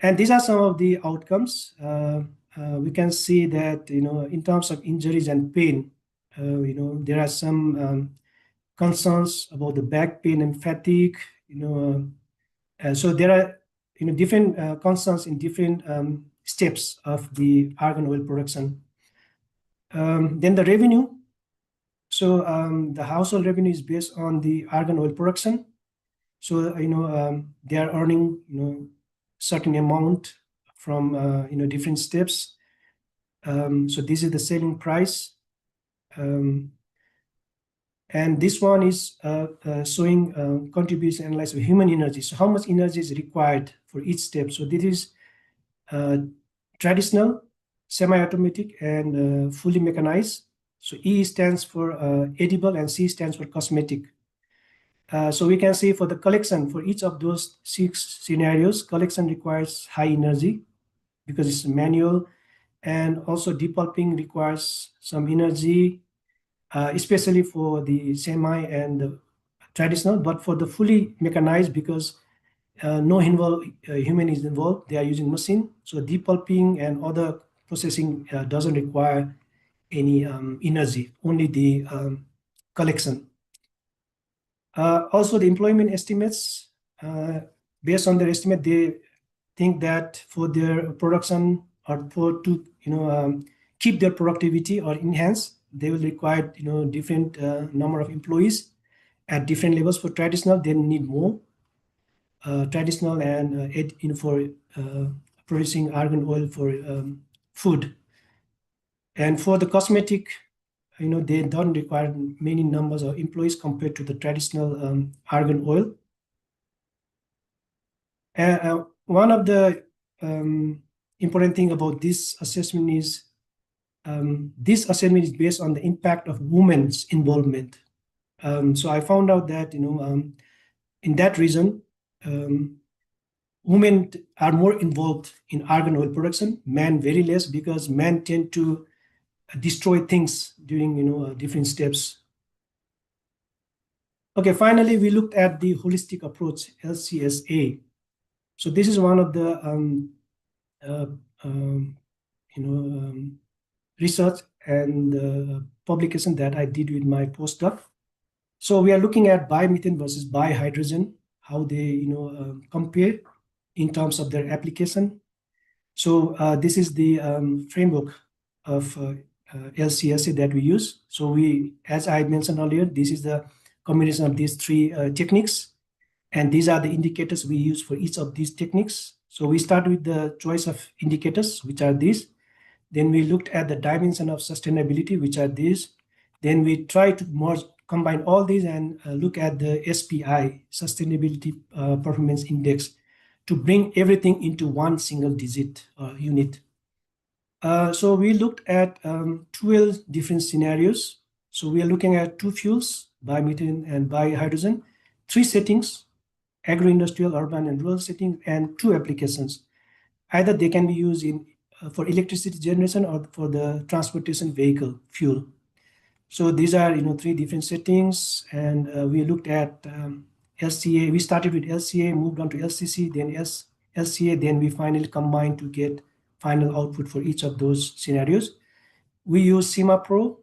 Speaker 4: And these are some of the outcomes. We can see that, in terms of injuries and pain, there are some concerns about the back pain and fatigue. So there are, different concerns in different steps of the argan oil production. Then the revenue. So the household revenue is based on the argan oil production. So, they are earning, certain amount from, different steps. So this is the selling price. And this one is showing contribution analysis of human energy. So how much energy is required for each step? So this is traditional, semi-automatic, and fully mechanized. So E stands for edible and C stands for cosmetic. So we can see for the collection, for each of those 6 scenarios, collection requires high energy because it's manual, and also depulping requires some energy, especially for the semi and the traditional. But for the fully mechanized, because no human is involved, they are using machine. So depulping and other processing doesn't require any energy, only the collection. Also, the employment estimates, based on their estimate, they think that for their production or to keep their productivity or enhance, they will require different number of employees at different levels. For traditional, they need more traditional and for producing argan oil for food. And for the cosmetic, they don't require many numbers of employees compared to the traditional argan oil. One of the important thing about this assessment is this assessment is based on the impact of women's involvement. So I found out that in that region, women are more involved in argan oil production, men very less, because men tend to destroy things during different steps. Okay, finally, we looked at the holistic approach, LCSA. So this is one of the research and publication that I did with my postdoc. So we are looking at biomethane versus biohydrogen, how they compare in terms of their application. So this is the framework of LCSA that we use. So as I mentioned earlier, this is the combination of these three techniques, and these are the indicators we use for each of these techniques. So we start with the choice of indicators, which are these. Then we looked at the dimension of sustainability, which are these. Then we try to combine all these and look at the SPI, Sustainability Performance Index, to bring everything into one single digit unit. So we looked at 12 different scenarios. So we are looking at two fuels, biomethane and biohydrogen, three settings, agro-industrial, urban, and rural settings, and two applications. Either they can be used for electricity generation or for the transportation vehicle fuel. So these are three different settings, and we looked at LCA. We started with LCA, moved on to LCC, then LCA, then we finally combined to get final output for each of those scenarios. We use CIMA-PRO.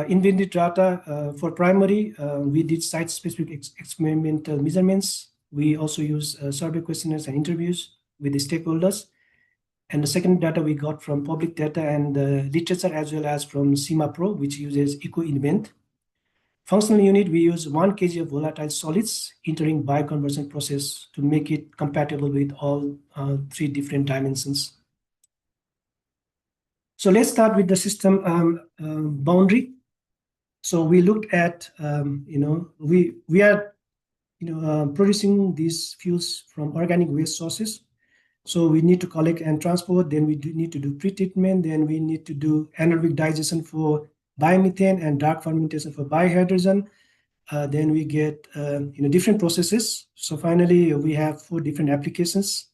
Speaker 4: Invented data for primary, we did site-specific experimental measurements. We also use survey questionnaires and interviews with the stakeholders. And the second data we got from public data and literature, as well as from CIMA-PRO, which uses EcoInvent. Functional unit, we use 1 kg of volatile solids entering bioconversion process to make it compatible with all three different dimensions. So let's start with the system boundary. So we looked at, we are producing these fuels from organic waste sources. So we need to collect and transport, then we need to do pre-treatment, then we need to do anaerobic digestion for biomethane and dark fermentation for biohydrogen. Then we get different processes. So finally, we have 4 different applications: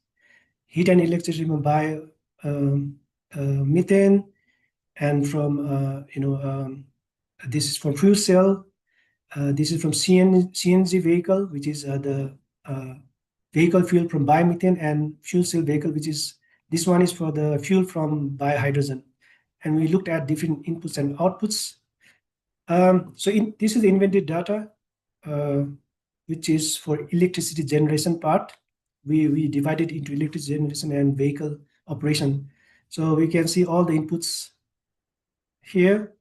Speaker 4: heat and electricity from methane, and from this is from fuel cell. This is from CNG vehicle, which is the vehicle fuel from biomethane, and fuel cell vehicle, this one is for the fuel from biohydrogen. And we looked at different inputs and outputs. This is the invented data, which is for electricity generation part. We divided into electricity generation and vehicle operation. So we can see all the inputs here.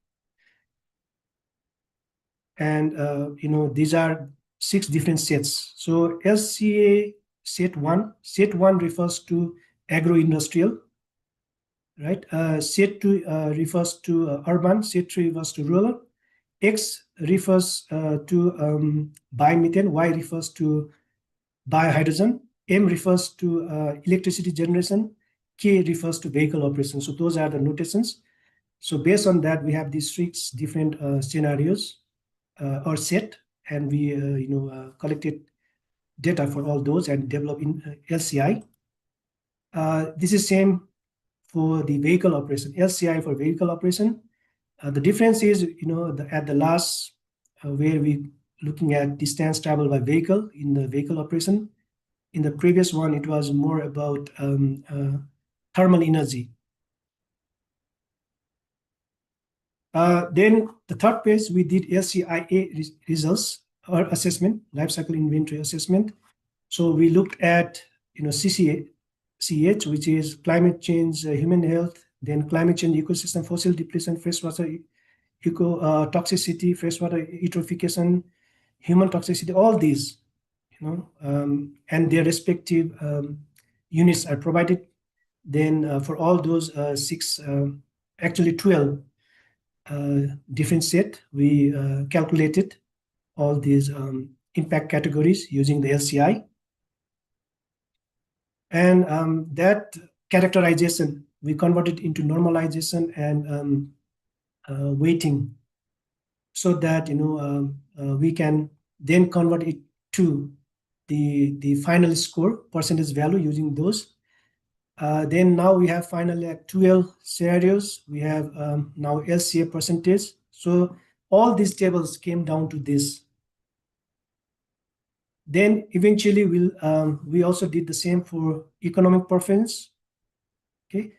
Speaker 4: And these are 6 different sets. So LCA set 1. Set 1 refers to agro-industrial, right? Set 2 refers to urban. Set 3 refers to rural. X refers to biomethane. Y refers to biohydrogen. M refers to electricity generation. K refers to vehicle operation. So those are the notations. So based on that, we have these 6 different scenarios or set, and we collected data for all those and developed in LCI. This is same for the vehicle operation, LCI for vehicle operation. The difference is, at the last, where we looking at distance traveled by vehicle in the vehicle operation. In the previous one, it was more about thermal energy. Then the third page, we did LCIA results or assessment, life cycle inventory assessment. So we looked at CCH, which is climate change, human health, then climate change, ecosystem, fossil depletion, freshwater toxicity, freshwater eutrophication, human toxicity, all these, and their respective units are provided. Then for all those 6, actually 12 different set, we calculated all these impact categories using the LCI. And that characterization, we converted into normalization and weighting, so that we can then convert it to the final score, percentage value using those. Then now we have finally 12 scenarios. We have now LCA percentage. So all these tables came down to this. Then eventually we also did the same for economic performance. Okay,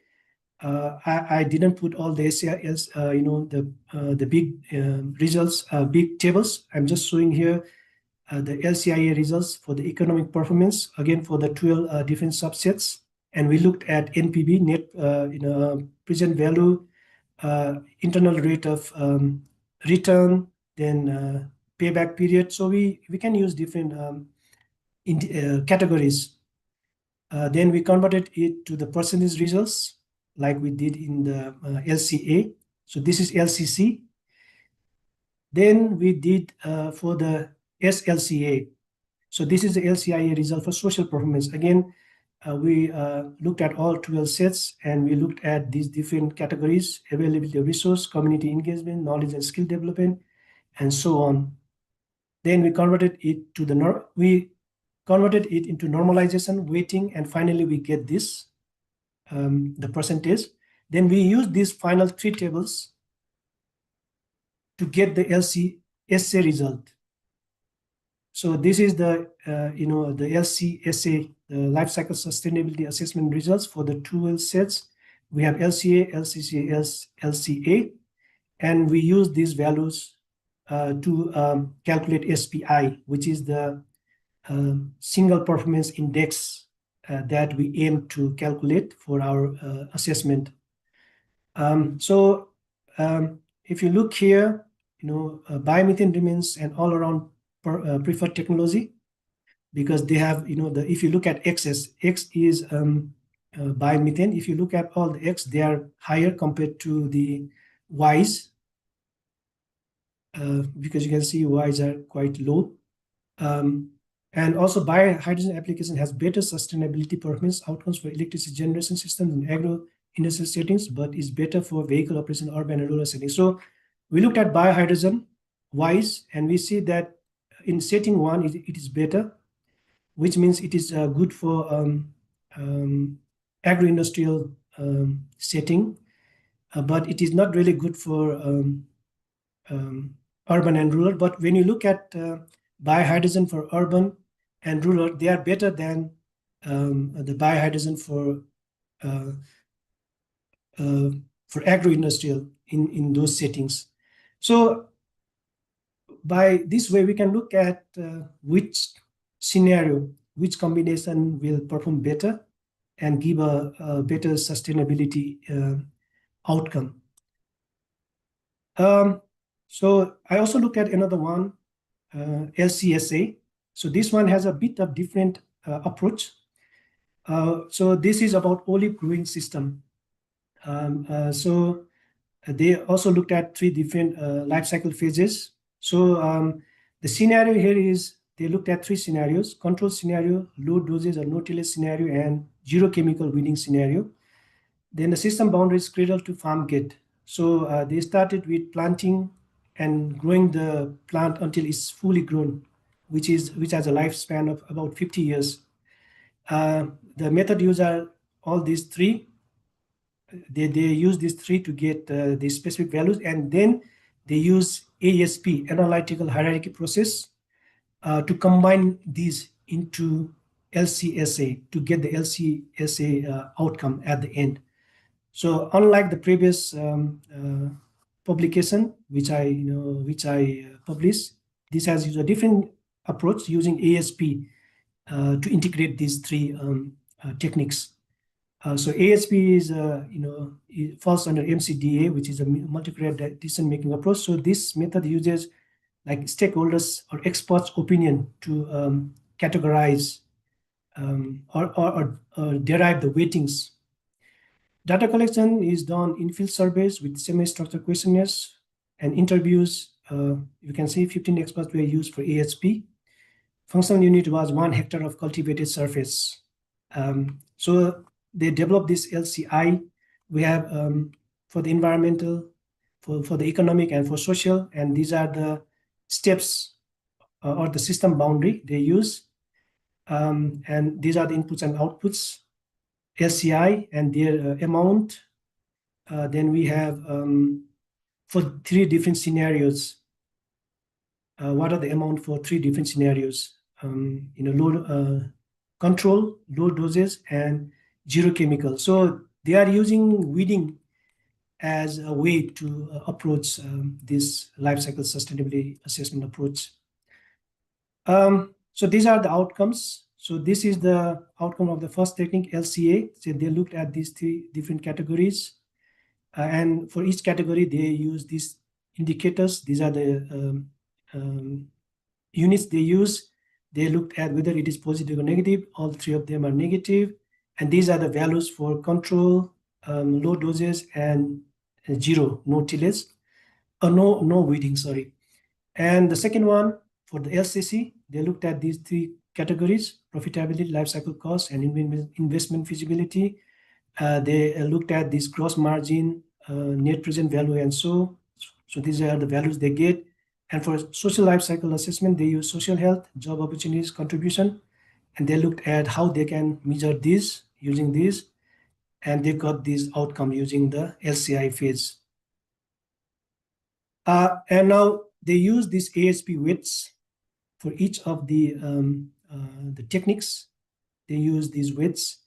Speaker 4: I didn't put all the SCIS, the big results, big tables. I'm just showing here the LCIA results for the economic performance, again for the 12 different subsets. And we looked at NPV, net present value, internal rate of return, then payback period. So we can use different categories. Then we converted it to the percentage results like we did in the LCA. So this is LCC. Then we did for the SLCA. So this is the LCIA result for social performance. Again, we looked at all 12 sets and we looked at these different categories: availability of resource, community engagement, knowledge and skill development, and so on. Then we converted it to into normalization, weighting, and finally we get this, the percentage. Then we use these final 3 tables to get the LCSA result. So this is the the LCSA, the life cycle sustainability assessment results for the 12 sets. We have LCA, LCC, LCA, and we use these values to calculate SPI, which is the single performance index that we aim to calculate for our assessment. If you look here, biomethane remains an all-around preferred technology because they have, if you look at X's, X is biomethane. If you look at all the X, they are higher compared to the Y's because you can see Y's are quite low. And also biohydrogen application has better sustainability performance outcomes for electricity generation systems in agro-industrial settings, but is better for vehicle operation, urban and rural settings. So we looked at biohydrogen Y's, and we see that in setting 1, it is better, which means it is good for agro-industrial setting, but it is not really good for urban and rural. But when you look at biohydrogen for urban and rural, they are better than the biohydrogen for agro-industrial in those settings. So by this way, we can look at which scenario, which combination will perform better and give a better sustainability outcome. So I also look at another one, LCSA. So this one has a bit of different approach. So this is about olive growing system. So they also looked at 3 different life cycle phases. So the scenario here is they looked at 3 scenarios: control scenario, low doses or no tillage scenario, and zero chemical weeding scenario. Then the system boundaries cradle to farm gate. So they started with planting and growing the plant until it's fully grown, which has a lifespan of about 50 years. The method used are all these 3. They use these 3 to get the specific values, and then they use ASP, analytical hierarchy process, to combine these into LCSA to get the LCSA outcome at the end. So unlike the previous publication, which I published, this has used a different approach using ASP to integrate these 3 techniques. So ASP is, it falls under MCDA, which is a multi-criteria decision-making approach. So this method uses like stakeholders or experts' opinion to categorize or derive the weightings. Data collection is done in field surveys with semi-structured questionnaires and interviews. You can see 15 experts were used for ASP. Functional unit was 1 hectare of cultivated surface. So they developed this LCI. We have for the environmental, for the economic, and for social, and these are the steps or the system boundary they use. And these are the inputs and outputs, LCI and their amount. Then we have for 3 different scenarios. What are the amount for 3 different scenarios? Low control, low doses, and zero chemical. So they are using weeding as a way to approach this life cycle sustainability assessment approach. So these are the outcomes. So this is the outcome of the first technique, LCA. So they looked at these 3 different categories. And for each category, they use these indicators. These are the units they use. They looked at whether it is positive or negative. All 3 of them are negative. And these are the values for control, low doses, and zero, no tillage, no weeding, sorry. And the second one, for the LCC, they looked at these 3 categories: profitability, life cycle cost, and investment feasibility. They looked at this gross margin, net present value, and so these are the values they get. And for social life cycle assessment, they use social health, job opportunities, contribution, and they looked at how they can measure this using this, and they got this outcome using the LCI phase. And now they use these ASP weights for each of the techniques. They use these weights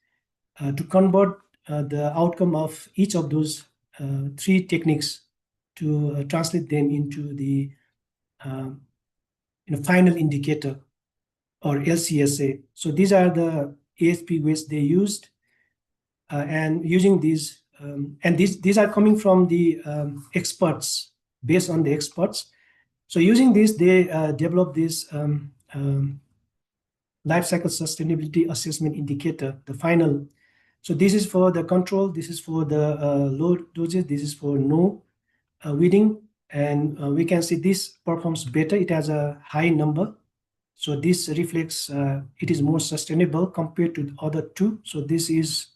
Speaker 4: to convert the outcome of each of those 3 techniques to translate them into the final indicator, or LCSA. So these are the ASP weights they used, and using these, and these are coming from the experts, based on the experts. So using this, they developed this life cycle sustainability assessment indicator, the final. So this is for the control, this is for the low doses, this is for no weeding, and we can see this performs better. It has a high number. So this reflects it is more sustainable compared to the other 2. So this is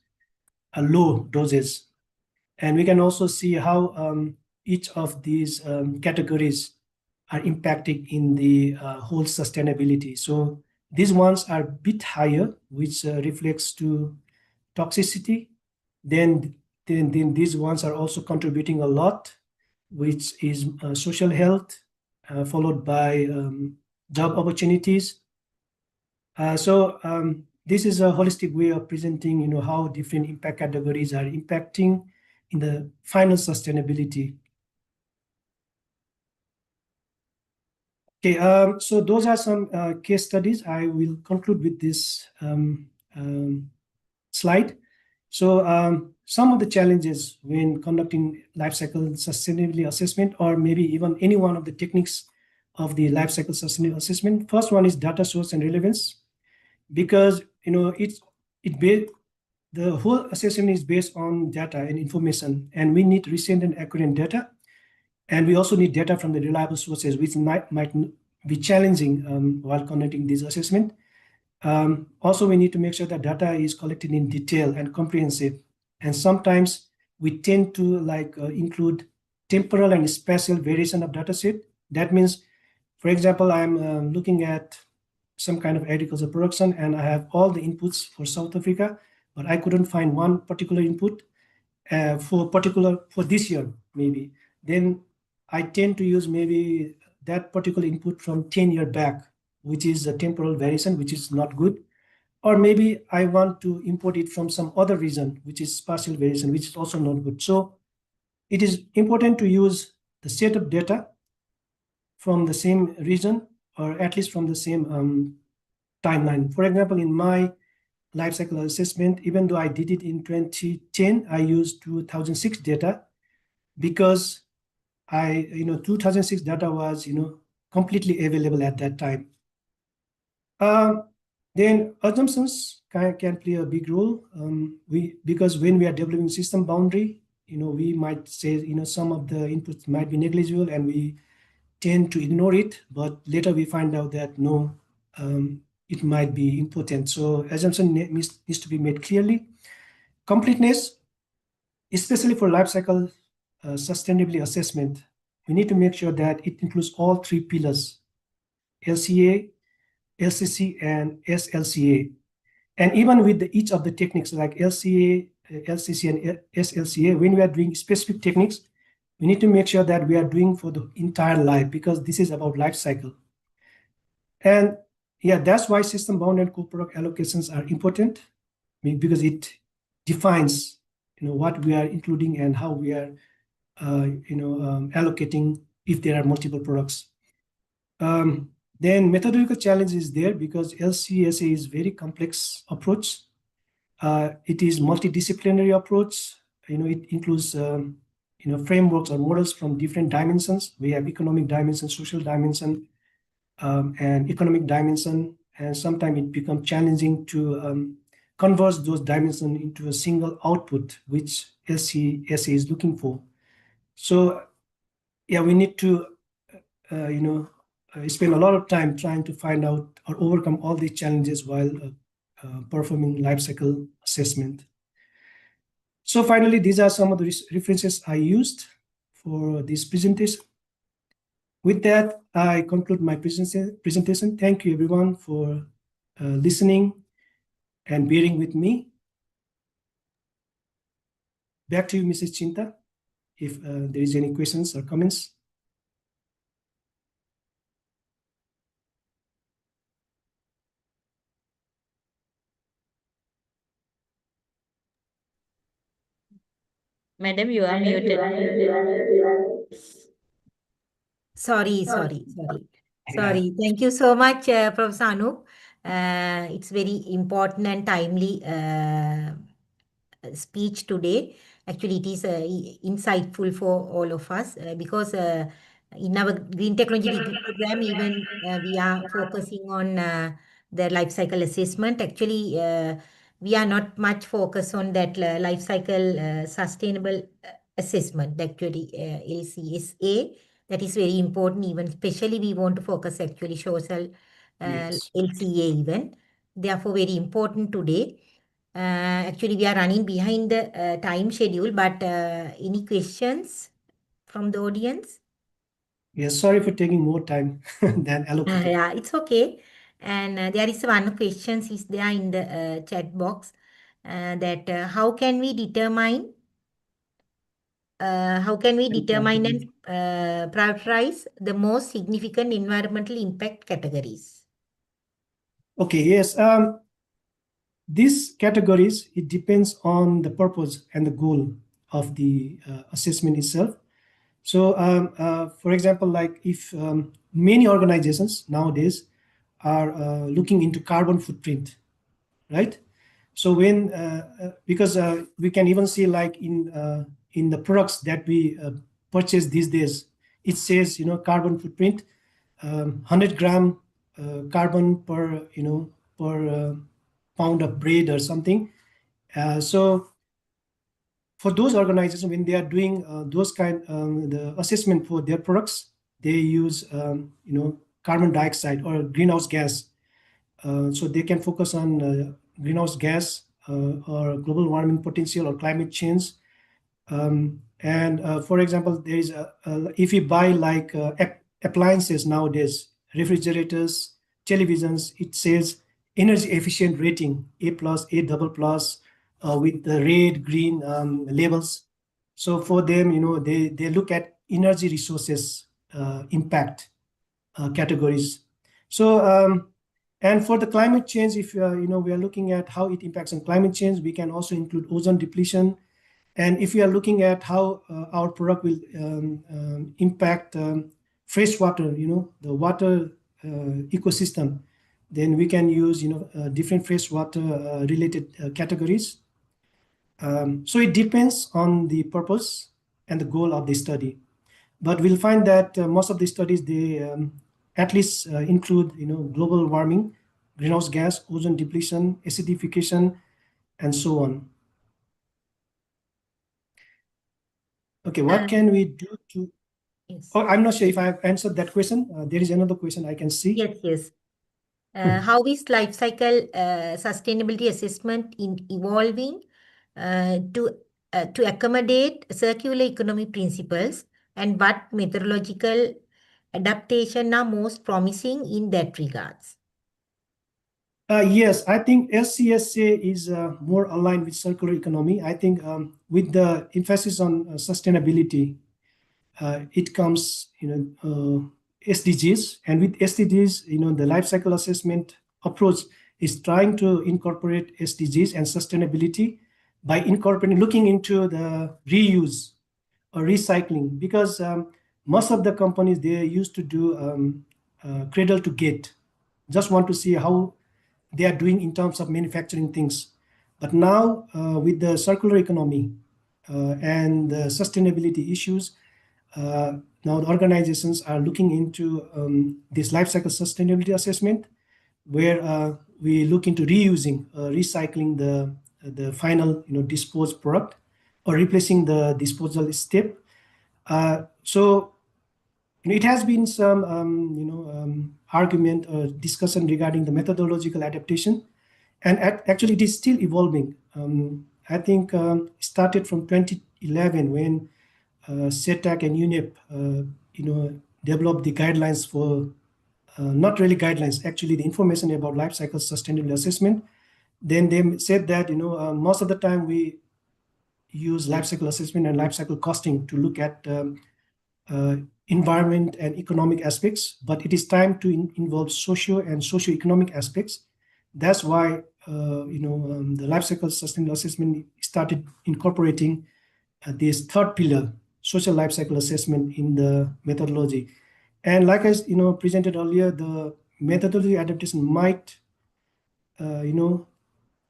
Speaker 4: a low doses. And we can also see how each of these categories are impacting in the whole sustainability. So these ones are a bit higher, which reflects to toxicity. Then these ones are also contributing a lot, which is social health, followed by job opportunities. So this is a holistic way of presenting, how different impact categories are impacting in the final sustainability. Okay, so those are some case studies. I will conclude with this slide. So some of the challenges when conducting life cycle sustainability assessment, or maybe even any one of the techniques of the life cycle sustainability assessment. First one is data source and relevance, because the whole assessment is based on data and information, and we need recent and accurate data. And we also need data from the reliable sources, which might be challenging while conducting this assessment. Also, we need to make sure that data is collected in detail and comprehensive. And sometimes we tend to include temporal and spatial variation of data set. That means, for example, I'm looking at some kind of agricultural production, and I have all the inputs for South Africa, but I couldn't find one particular input for this year, maybe. Then I tend to use maybe that particular input from 10 years back, which is a temporal variation, which is not good. Or maybe I want to import it from some other region, which is spatial variation, which is also not good. So it is important to use the set of data from the same region, or at least from the same timeline. For example, in my life cycle assessment, even though I did it in 2010, I used 2006 data, because 2006 data was completely available at that time. Then assumptions can play a big role. Because when we are developing system boundary, we might say some of the inputs might be negligible, and we tend to ignore it, but later we find out that no, it might be important. So assumption needs to be made clearly. Completeness, especially for life cycle sustainability assessment, we need to make sure that it includes all 3 pillars: LCA, LCC, and SLCA. And even with each of the techniques like LCA, LCC, and SLCA, when we are doing specific techniques, we need to make sure that we are doing for the entire life, because this is about life cycle. And yeah, that's why system bound and co-product allocations are important, because it defines what we are including and how we are allocating if there are multiple products. Then methodological challenge is there because LCSA is very complex approach. It is multidisciplinary approach. It includes frameworks or models from different dimensions. We have economic dimension, social dimension, and economic dimension, and sometimes it becomes challenging to converge those dimensions into a single output, which LCSA is looking for. So yeah, we need to spend a lot of time trying to find out or overcome all these challenges while performing life cycle assessment. So finally, these are some of the references I used for this presentation. With that, I conclude my presentation. Thank you, everyone, for listening and bearing with me. Back to you, Mrs. Chinta, if there is any questions or comments.
Speaker 2: Madam, you are muted.
Speaker 3: Sorry. Thank you so much, Prof. Anup. It's very important and timely speech today. Actually, it is insightful for all of us because in our green technology degree program, even we are focusing on the life cycle assessment. Actually, we are not much focused on that life cycle sustainable assessment. Actually, LCSA, that is very important. Even especially, we want to focus actually social
Speaker 4: Yes.
Speaker 3: LCA even. Therefore, very important today. Actually, we are running behind the time schedule, but any questions from the audience?
Speaker 4: Yes, sorry for taking more time than allocated.
Speaker 3: Yeah, it's okay. And there is one question is there in the chat box that how can we determine and prioritize the most significant environmental impact categories?
Speaker 4: Okay, yes. These categories, it depends on the purpose and the goal of the assessment itself. So, for example, like if many organizations nowadays are looking into carbon footprint, right? So when because we can even see like in the products that we purchase these days, it says carbon footprint, 100 gram carbon per per pound of bread or something. So for those organizations, when they are doing those kind the assessment for their products, they use carbon dioxide or greenhouse gas. So they can focus on greenhouse gas or global warming potential or climate change. And for example, there is if you buy like appliances nowadays, refrigerators, televisions, it says energy efficient rating A+, A double plus, with the red, green labels. So for them, they look at energy resources impact categories. So and for the climate change, if we are looking at how it impacts on climate change, we can also include ozone depletion. And if we are looking at how our product will impact fresh water, the water ecosystem, then we can use different freshwater related categories. So it depends on the purpose and the goal of the study. But we'll find that most of the studies, they at least include global warming, greenhouse gas, ozone depletion, acidification, and so on. Okay, what can we do to...
Speaker 3: Yes.
Speaker 4: Oh, I'm not sure if I've answered that question. There is another question I can see.
Speaker 3: Yes. How is life cycle sustainability assessment evolving to accommodate circular economy principles, and what methodological adaptation are most promising in that regards?
Speaker 4: Yes, I think LCSA is more aligned with circular economy. I think with the emphasis on sustainability, it comes, SDGs, and with SDGs, the life cycle assessment approach is trying to incorporate SDGs and sustainability by looking into the reuse or recycling, because most of the companies, they used to do cradle to gate, just want to see how they are doing in terms of manufacturing things. But now with the circular economy and the sustainability issues, now the organizations are looking into this life cycle sustainability assessment, where we look into reusing, recycling the final disposed product, or replacing the disposal step. So it has been some argument or discussion regarding the methodological adaptation, and actually it is still evolving. I think started from 2011 when CETAC and UNEP developed the guidelines for not really guidelines, actually the information about life cycle sustainability assessment. Then they said that most of the time we use life cycle assessment and life cycle costing to look at environment and economic aspects, but it is time to involve socio and socio-economic aspects. That's why the life cycle sustainability assessment started incorporating this third pillar, social life cycle assessment, in the methodology. And like I presented earlier, the methodology adaptation might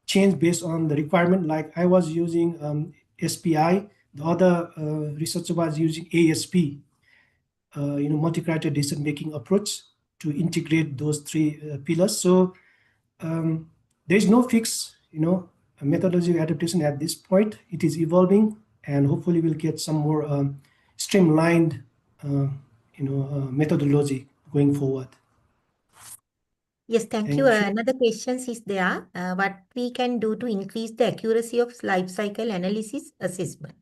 Speaker 4: change based on the requirement. Like I was using SPI, the other researcher was using ASP, multi-criteria decision-making approach, to integrate those three pillars. So there is no fixed, methodology adaptation at this point. It is evolving, and hopefully we'll get some more streamlined, methodology going forward.
Speaker 3: Yes, thank you. Another question is there. What we can do to increase the accuracy of life cycle analysis assessment?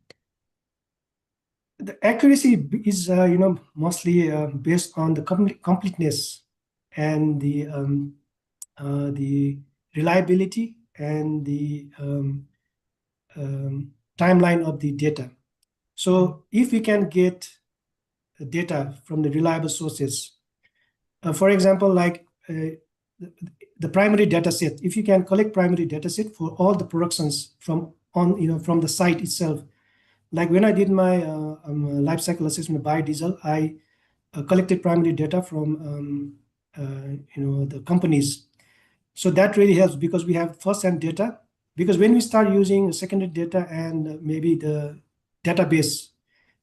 Speaker 4: The accuracy is, mostly based on the completeness and the reliability and the timeline of the data. So if we can get data from the reliable sources, for example, like the primary data set, if you can collect primary data set for all the productions from the site itself. Like when I did my life cycle assessment of biodiesel, I collected primary data from the companies. So that really helps, because we have first-hand data. Because when we start using secondary data and maybe the database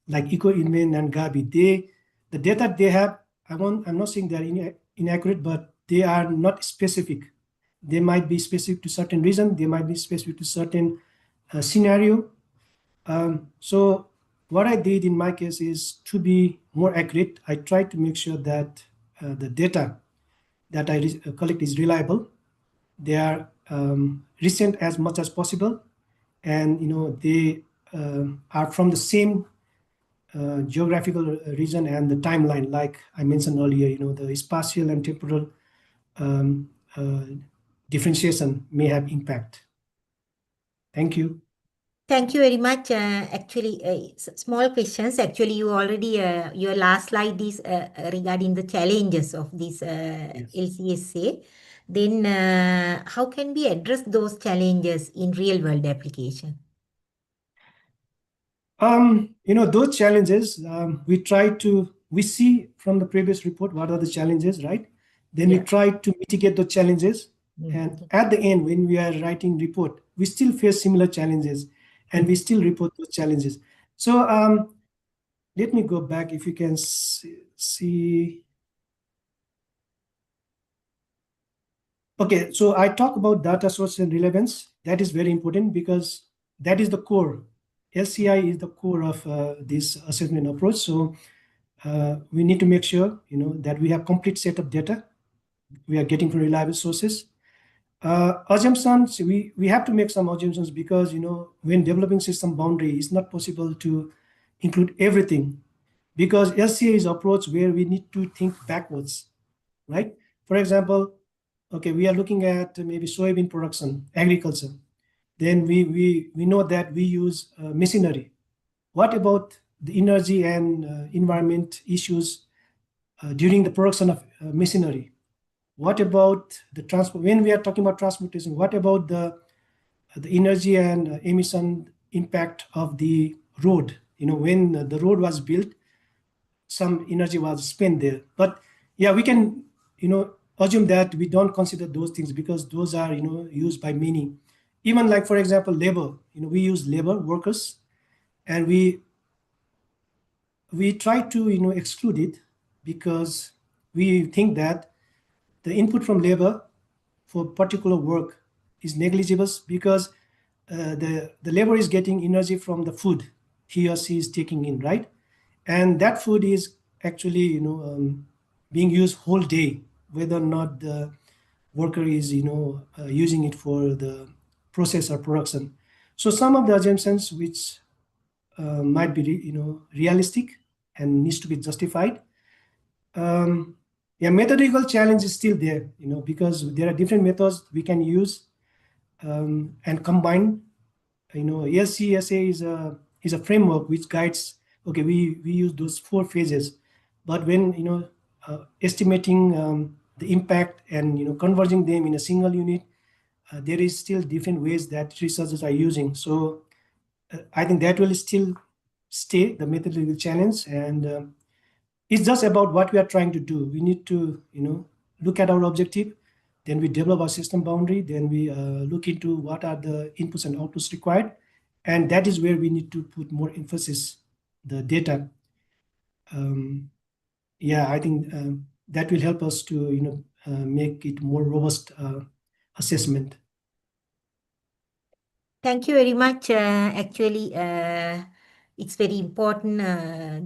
Speaker 4: like EcoInvent and Gavi, the data they have, I'm not saying they're inaccurate, but they are not specific. They might be specific to certain reason. They might be specific to certain scenario. So what I did in my case is to be more accurate. I tried to make sure that the data that I collect is reliable. They are recent as much as possible, and they are from the same geographical region and the timeline, like I mentioned earlier. The spatial and temporal differentiation may have impact. Thank you.
Speaker 3: Thank you very much. Actually, small questions. Actually, you already, your last slide is regarding the challenges of this LCSA. Then how can we address those challenges in real world application?
Speaker 4: Those challenges, we see from the previous report what are the challenges, right? Then we try to mitigate the challenges. And at the end, when we are writing report, we still face similar challenges, and we still report those challenges. So let me go back, if you can see. Okay, so I talk about data source and relevance. That is very important, because that is the core. LCI is the core of this assessment approach. So we need to make sure that we have complete set of data we are getting from reliable sources. Assumptions, we have to make some assumptions, because when developing system boundary, it's not possible to include everything, because LCA is approach where we need to think backwards, right? For example, okay, we are looking at maybe soybean production, agriculture. Then we know that we use machinery. What about the energy and environment issues during the production of machinery? What about the transport? When we are talking about transportation, what about the energy and emission impact of the road? When the road was built, some energy was spent there. But yeah, we can, assume that we don't consider those things because those are, used by many. Even like, for example, labor, we use labor workers, and we try to, exclude it because we think that the input from labor for particular work is negligible because the labor is getting energy from the food he or she is taking in, right? And that food is actually, being used whole day, whether or not the worker is, using it for the process or production. So some of the assumptions which might be, realistic and needs to be justified. Yeah, methodological challenge is still there, because there are different methods we can use and combine. SCSA is a framework which guides. Okay, we use those 4 phases, but when estimating the impact and converging them in a single unit, there is still different ways that researchers are using. So I think that will still stay the methodological challenge, and it's just about what we are trying to do. We need to, look at our objective, then we develop our system boundary, then we look into what are the inputs and outputs required, and that is where we need to put more emphasis, the data. Yeah, I think that will help us to, make it more robust assessment.
Speaker 3: Thank you very much. Actually, it's very important,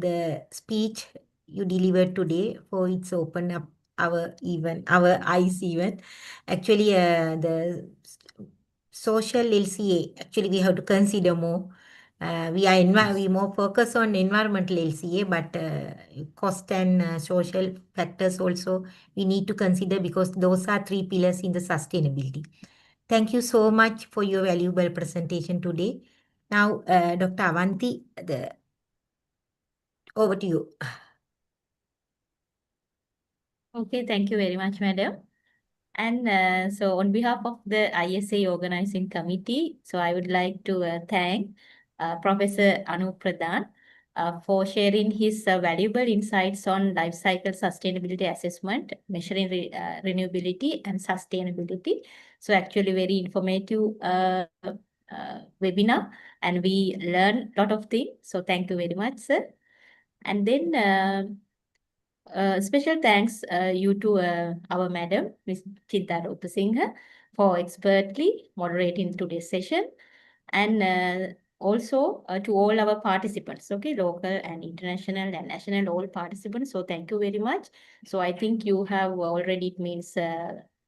Speaker 3: the speech you delivered today, for it's opened up our eyes even. Actually, the social LCA, actually we have to consider more. We more focus on environmental LCA, but cost and social factors also we need to consider, because those are 3 pillars in the sustainability. Thank you so much for your valuable presentation today. Now, Dr. Avanti, over to you.
Speaker 2: Okay, thank you very much, madam. And so on behalf of the ISA organizing committee, so I would like to thank Professor Anup Pradhan for sharing his valuable insights on life cycle sustainability assessment, measuring renewability and sustainability. So actually very informative webinar, and we learned a lot of things. So thank you very much, sir. And then special thanks you to our madam, Ms. Chintha Rupasinghe, for expertly moderating today's session, and also to all our participants, okay, local and international and national, all participants. So thank you very much. So I think you have already, it means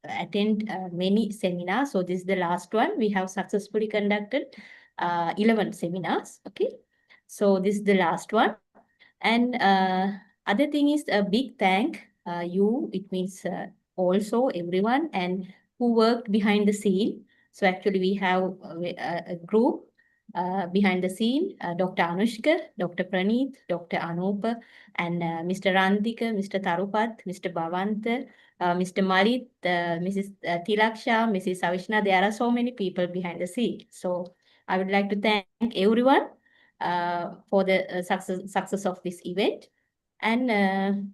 Speaker 2: attend many seminars. So this is the last one. We have successfully conducted 11 seminars, okay. So this is the last one. And other thing is a big thank you, it means also everyone and who worked behind the scene. So actually we have a group behind the scene, Dr. Anushka, Dr. Praneeth, Dr. Anup, and Mr. Randika, Mr. Tarupat, Mr. Bhavant, Mr. Malit, Mrs. Tilaksha, Mrs. Savishna. There are so many people behind the scene. So I would like to thank everyone for the success of this event. And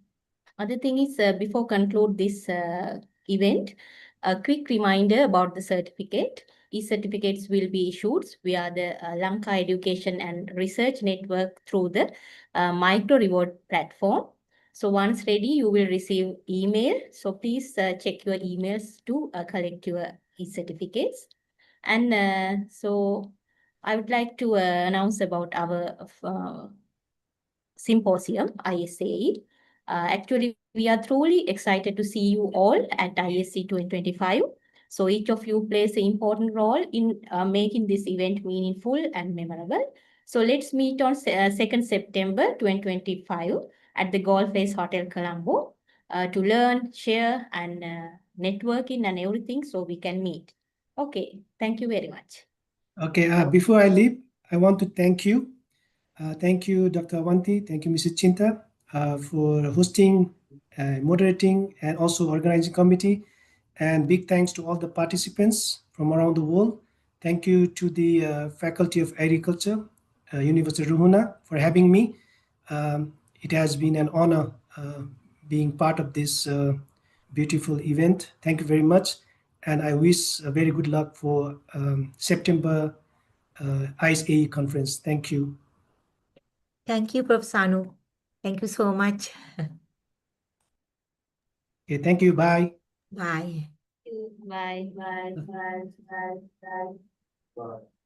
Speaker 2: other thing is, before conclude this event, a quick reminder about the certificate. E-certificates will be issued via the Lanka Education and Research Network through the Micro Reward platform. So once ready, you will receive email. So please check your emails to collect your e-certificates. And so I would like to announce about our symposium, ISA. Actually, we are truly excited to see you all at ISC 2025. So each of you plays an important role in making this event meaningful and memorable. So let's meet on 2nd September 2025 at the Golf Face Hotel, Colombo to learn, share, and networking and everything so we can meet. Okay, thank you very much.
Speaker 4: Okay, before I leave, I want to thank you. Thank you, Dr. Avanti. Thank you, Mrs. Chinta, for hosting, moderating, and also organizing committee. And big thanks to all the participants from around the world. Thank you to the Faculty of Agriculture, University of Ruhuna, for having me. It has been an honor being part of this beautiful event. Thank you very much. And I wish very good luck for September ICE AE conference. Thank you.
Speaker 3: Thank you, Prof. Sanu. Thank you so much.
Speaker 4: Okay, thank you. Bye.
Speaker 3: Bye.
Speaker 2: Bye. Bye. Bye. Bye. Bye.